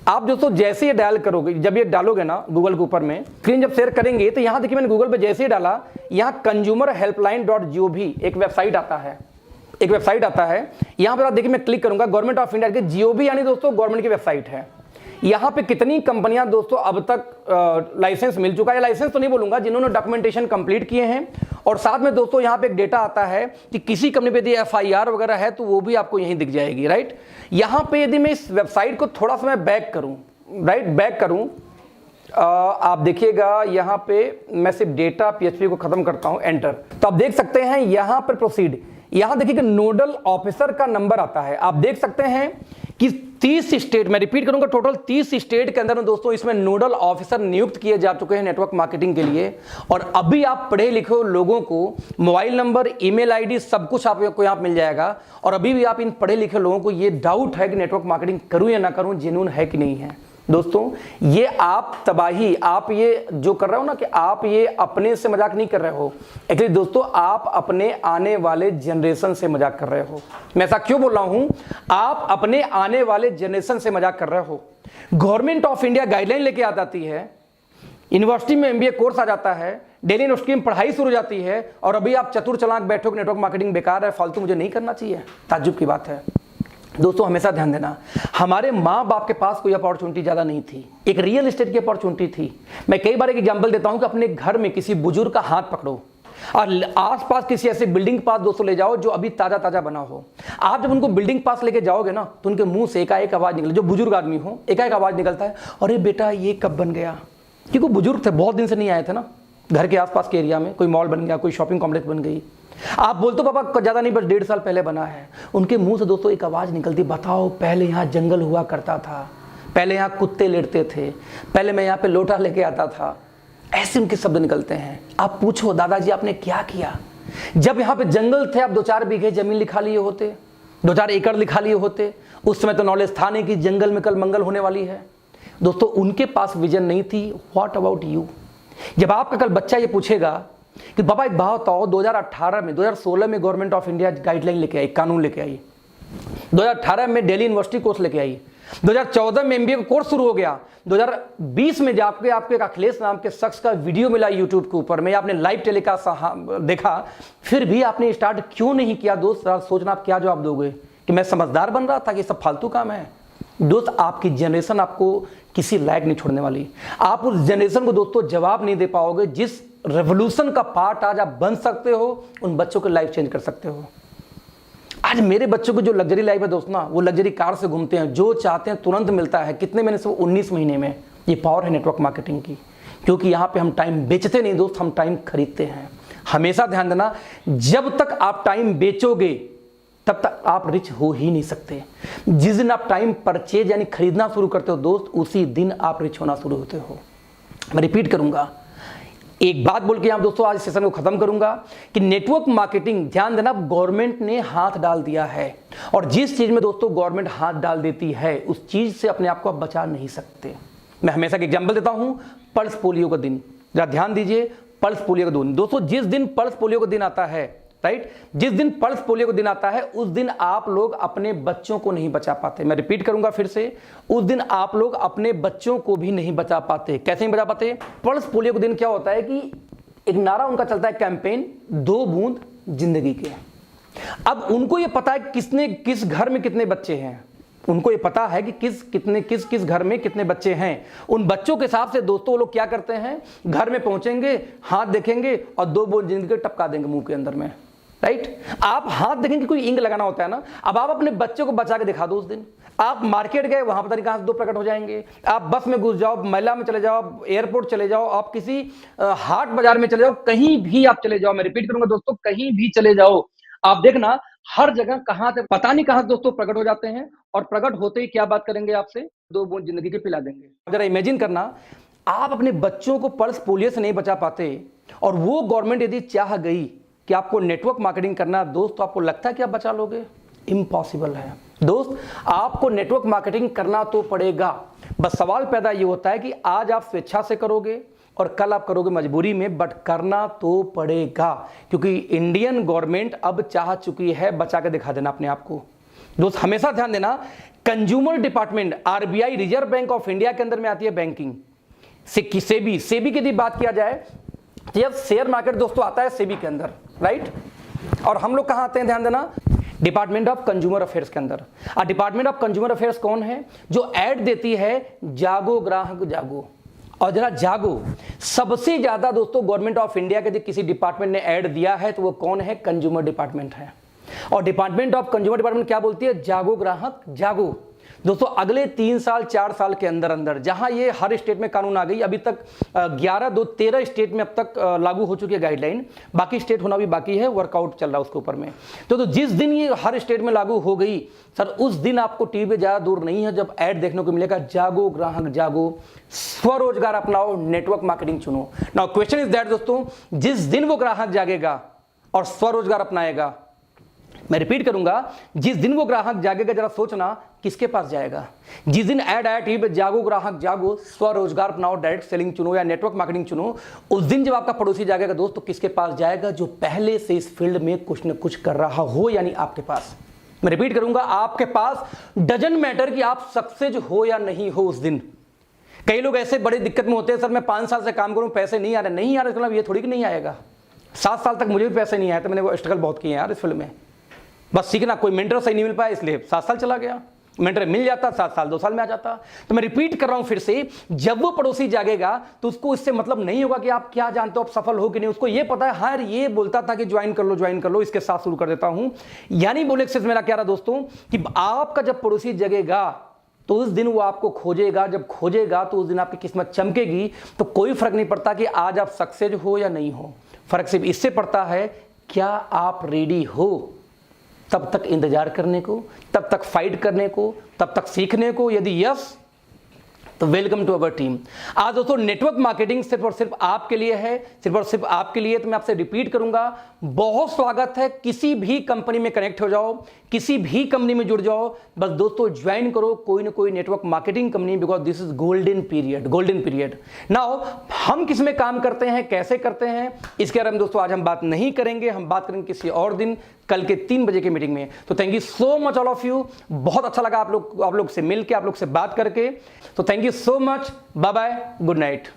आप दोस्तों जैसे ही डायल करोगे, जब ये डालोगे ना गूगल के ऊपर में, स्क्रीन जब शेयर करेंगे, तो यहां देखिए मैंने गूगल पे जैसे ही डाला, यहां consumerhelpline.gov एक वेबसाइट आता है, यहां पर आप देखिए मैं क्लिक करूंगा, गवर्नमेंट ऑफ इंडिया के GOV यानी दोस्तों गवर्नमेंट की वेबसाइट है। यहां पे कितनी कंपनियां दोस्तों अब तक लाइसेंस मिल चुका है, लाइसेंस तो नहीं बोलूंगा, जिन्होंने डॉक्यूमेंटेशन कंप्लीट किए हैं। और साथ में दोस्तों यहां पे एक डेटा आता है कि किसी कंपनी पे यदि FIR वगैरह है तो वो भी आपको यहीं दिख जाएगी, राइट। यहां पे यदि मैं इस वेबसाइट को थोड़ा सा मैं बैक करूं, राइट, बैक करूं, आप देखिएगा यहां पे मैं सिर्फ डेटा PHP को खत्म करता हूं, एंटर, तो आप देख सकते हैं यहां पर प्रोसीड, यहां देखिए कि नोडल ऑफिसर का नंबर आता है। आप देख सकते हैं कि 30 स्टेट, मैं रिपीट करूंगा, टोटल 30 स्टेट के अंदर में दोस्तों इसमें नोडल ऑफिसर नियुक्त किए जा चुके हैं नेटवर्क मार्केटिंग के लिए। और अभी आप पढ़े लिखे लोगों को मोबाइल नंबर, ईमेल आईडी सब कुछ आपको यहाँ मिल जाएगा। और अभी भी आप इन पढ़े लिखे लोगों को ये डाउट है कि नेटवर्क मार्केटिंग करूं या ना करूं, जेन्युइन है कि नहीं है। दोस्तों ये आप तबाही, आप ये जो कर रहे हो ना, कि आप ये अपने से मजाक नहीं कर रहे हो, एक्चुअली दोस्तों आप अपने आने वाले जनरेशन से मजाक कर रहे हो। मैं ऐसा क्यों बोल रहा हूं, आप अपने आने वाले जनरेशन से मजाक कर रहे हो। गवर्नमेंट ऑफ इंडिया गाइडलाइन लेके आ जाती है, यूनिवर्सिटी में MBA कोर्स आ जाता है, दिल्ली यूनिवर्सिटी में पढ़ाई शुरू हो जाती है, और अभी आप चतुर चालाक बैठो कि नेटवर्क मार्केटिंग बेकार है, फालतू, मुझे नहीं करना चाहिए। ताज्जुब की बात है। दोस्तों हमेशा ध्यान देना, हमारे माँ बाप के पास कोई अपॉर्चुनिटी ज़्यादा नहीं थी, एक रियल एस्टेट की अपॉर्चुनिटी थी। मैं कई बार एक एग्जांपल देता हूं कि अपने घर में किसी बुजुर्ग का हाथ पकड़ो और आसपास किसी ऐसे बिल्डिंग पास दोस्तों ले जाओ जो अभी ताज़ा ताज़ा बना हो। आप जब उनको बिल्डिंग पास लेके जाओगे ना, तो उनके मुंह से एकाएक आवाज़ निकले, जो बुजुर्ग आदमी हो एकाएक आवाज़ निकलता है, अरे बेटा ये कब बन गया, क्योंकि बुजुर्ग थे, बहुत दिन से नहीं आए थे ना घर के आसपास के एरिया में, कोई मॉल बन गया, कोई शॉपिंग कॉम्प्लेक्स बन गई। आप बोलते हो पापा ज़्यादा नहीं, बस 1.5 साल पहले बना है। उनके मुंह से दोस्तों एक आवाज़ निकलती, बताओ पहले यहाँ जंगल हुआ करता था, पहले यहाँ कुत्ते लेटते थे, पहले मैं यहाँ पे लोटा लेके आता था। ऐसे उनके शब्द निकलते हैं। आप पूछो दादाजी आपने क्या किया, जब यहाँ पे जंगल थे आप 2-4 बीघे जमीन लिखा लिए होते, 2-4 एकड़ लिखा लिए होते। उस समय तो नॉलेज था नहीं कि जंगल में कल मंगल होने वाली है। दोस्तों उनके पास विजन नहीं थी। What about you? जब आपका कल बच्चा ये पूछेगा कि बाबा एक बात बताओ, 2018 में 2016 में गवर्नमेंट ऑफ इंडिया गाइडलाइन लेके आई, कानून लेके आई, 2018 में दिल्ली यूनिवर्सिटी कोर्स लेके आई, 2014 में एमबीए का कोर्स शुरू हो गया, 2020 में जाके आपको एक अखिलेश नाम के शख्स का वीडियो मिला यूट्यूब के ऊपर में, आपने लाइव टेलीकास्ट देखा, फिर भी आपने स्टार्ट क्यों नहीं किया? दोस्त सोचना आप क्या जवाब दोगे कि मैं समझदार बन रहा था कि सब फालतू काम है? दोस्त आपकी जनरेशन आपको किसी लायक नहीं छोड़ने वाली। आप उस जनरेशन को दोस्तों जवाब नहीं दे पाओगे जिस रेवोल्यूशन का पार्ट आज आप बन सकते हो, उन बच्चों की लाइफ चेंज कर सकते हो। आज मेरे बच्चों को जो लग्जरी लाइफ है दोस्त ना, वो लग्जरी कार से घूमते हैं, जो चाहते हैं तुरंत मिलता है। कितने महीने से? 19 महीने में। ये पावर है नेटवर्क मार्केटिंग की, क्योंकि यहाँ पे हम टाइम बेचते नहीं दोस्त, हम टाइम खरीदते हैं। हमेशा ध्यान देना, जब तक आप टाइम बेचोगे तब तक आप रिच हो ही नहीं सकते। जिस दिन आप टाइम परचेज यानी खरीदना शुरू करते हो दोस्त, उसी दिन आप रिच होना शुरू होते हो। मैं रिपीट करूंगा, एक बात बोल के यहां दोस्तों आज सेशन को खत्म करूंगा कि नेटवर्क मार्केटिंग, ध्यान देना, गवर्नमेंट ने हाथ डाल दिया है, और जिस चीज में दोस्तों गवर्नमेंट हाथ डाल देती है उस चीज से अपने आप को आप बचा नहीं सकते। मैं हमेशा एक एग्जांपल देता हूं, पल्स पोलियो का दिन, जरा ध्यान दीजिए, पल्स पोलियो का दिन। दोस्तों जिस दिन पल्स पोलियो का दिन आता है, राइट, जिस दिन पल्स पोलियो का दिन आता है उस दिन आप लोग अपने बच्चों को नहीं बचा पाते। मैं रिपीट करूंगा फिर से, उस दिन आप लोग अपने बच्चों को भी नहीं बचा पाते। कैसे नहीं बचा पाते? पल्स पोलियो का दिन क्या होता है कि एक नारा उनका चलता है, कैंपेन 2 बूंद जिंदगी के। अब उनको ये पता है किस घर में कितने बच्चे हैं, उनको ये पता है कि किस घर में कितने बच्चे हैं। उन बच्चों के हिसाब से दोस्तों लोग क्या करते हैं, घर में पहुंचेंगे, हाथ देखेंगे और 2 बूंद जिंदगी के टपका देंगे मुंह के अंदर में, राइट। आप हाथ देखेंगे, कोई इंक लगाना होता है ना। अब आप अपने बच्चे को बचा के दिखा दो उस दिन। आप मार्केट गए, वहां पता नहीं कहां से 2 प्रकट हो जाएंगे। आप बस में घुस जाओ, मेला में चले जाओ, एयरपोर्ट चले जाओ, आप किसी हाट बाजार में चले जाओ, कहीं भी आप चले जाओ, मैं रिपीट करूंगा दोस्तों, कहीं भी चले जाओ, आप देखना हर जगह कहां से पता नहीं कहां दोस्तों प्रकट हो जाते हैं। और प्रकट होते ही क्या बात करेंगे आपसे? 2 बूंद जिंदगी के पिला देंगे। जरा इमेजिन करना, आप अपने बच्चों को पल्स पोलियो से नहीं बचा पाते, और वो गवर्नमेंट यदि चाह गई कि आपको नेटवर्क मार्केटिंग करना दोस्त, तो आपको लगता है कि आप बचा लोगे? इम्पॉसिबल है दोस्त। आपको नेटवर्क मार्केटिंग करना तो पड़ेगा, बस सवाल पैदा ये होता है कि आज आप स्वेच्छा से करोगे और कल आप करोगे मजबूरी में, बट करना तो पड़ेगा, क्योंकि इंडियन गवर्नमेंट अब चाह चुकी है बचा के दिखा देना अपने आप को। दोस्त हमेशा ध्यान देना, consumer department, RBI, reserve bank of India के अंदर में आती है बैंकिंग, सेबी की यदि बात किया जाए, जब शेयर मार्केट दोस्तों आता है सेबी के अंदर, राइट, और हम लोग कहां आते हैं? ध्यान देना, डिपार्टमेंट ऑफ कंज्यूमर अफेयर्स के अंदर। और डिपार्टमेंट ऑफ कंज्यूमर अफेयर्स कौन है? जो ऐड देती है, जागो ग्राहक जागो। और जरा जागो, सबसे ज्यादा दोस्तों गवर्नमेंट ऑफ इंडिया के किसी डिपार्टमेंट ने ऐड दिया है तो वो कौन है? कंज्यूमर डिपार्टमेंट है। और डिपार्टमेंट ऑफ कंज्यूमर डिपार्टमेंट क्या बोलती है? जागो ग्राहक जागो। दोस्तों अगले 3 साल 4 साल के अंदर अंदर, जहां ये हर स्टेट में कानून आ गई, अभी तक 13 स्टेट में अब तक लागू हो चुकी है गाइडलाइन, बाकी स्टेट होना भी बाकी है, वर्कआउट चल रहा है उसके ऊपर में। तो जिस दिन ये हर स्टेट में लागू हो गई सर, उस दिन आपको टीवी पे ज्यादा दूर नहीं है जब ऐड देखने को मिलेगा, जागो ग्राहक जागो, स्वरोजगार अपनाओ, नेटवर्क मार्केटिंग चुनो। नाउ क्वेश्चन इज दैट दोस्तों, जिस दिन वो ग्राहक जागेगा और स्वरोजगार अपनाएगा, मैं रिपीट करूंगा, जिस दिन वो ग्राहक जागेगा, जरा सोचना किसके पास जाएगा? जिस दिन ऐड आया टीवी पे, जागो ग्राहक जागो, स्वरोजगार अपनाओ, डायरेक्ट सेलिंग चुनो या नेटवर्क मार्केटिंग चुनो, उस दिन जब आपका पड़ोसी जागेगा दोस्त, तो किसके पास जाएगा? जो पहले से इस फील्ड में कुछ न कुछ कर रहा हो, यानी आपके पास। मैं रिपीट करूंगा, आपके पास, डजंट मैटर कि आप सक्सेस हो या नहीं हो उस दिन। कई लोग ऐसे बड़ी दिक्कत में होते हैं, सर मैं 5 साल से काम करूं, पैसे नहीं आ रहे। नहीं आ रहे मतलब ये थोड़ी कि नहीं आएगा। 7 साल तक मुझे भी पैसे नहीं आए, तो मैंने वो स्ट्रगल बहुत किए यार इस फील्ड में। बस सीखना, कोई मेंटर सही नहीं मिल पाया इसलिए 7 साल चला गया, मेंटर मिल जाता 7 साल 2 साल में आ जाता। तो मैं रिपीट कर रहा हूं फिर से, जब वो पड़ोसी जागेगा तो उसको इससे मतलब नहीं होगा कि आप क्या जानते हो, आप सफल हो कि नहीं। उसको ये पता है, हाँ ये बोलता था कि ज्वाइन कर लो, इसके साथ शुरू कर देता हूं। यानी बोले से मेरा क्या रहा दोस्तों, कि आपका जब पड़ोसी जगेगा तो उस दिन वो आपको खोजेगा, जब खोजेगा तो उस दिन आपकी किस्मत चमकेगी। तो कोई फर्क नहीं पड़ता कि आज आप सक्सेस हो या नहीं हो, फर्क सिर्फ इससे पड़ता है क्या आप रेडी हो तब तक इंतजार करने को, तब तक फाइट करने को, तब तक सीखने को। यदि यस, तो वेलकम टू अवर टीम। आज दोस्तों नेटवर्क मार्केटिंग सिर्फ और सिर्फ आपके लिए है, सिर्फ और सिर्फ आपके लिए। तो मैं आपसे रिपीट करूंगा, बहुत स्वागत है। किसी भी कंपनी में कनेक्ट हो जाओ, किसी भी कंपनी में जुड़ जाओ, बस दोस्तों ज्वाइन करो कोई ना कोई network marketing company, because this is golden period, golden period. Now हम किस में काम करते हैं, कैसे करते हैं, इसके बारे में दोस्तों आज हम बात नहीं करेंगे, हम बात करेंगे किसी और दिन, कल के 3 बजे की मीटिंग में। तो thank you so much all of you. बहुत अच्छा लगा आप लोग से मिलकर, आप लोग से बात करके। तो thank you so much, bye bye, good night.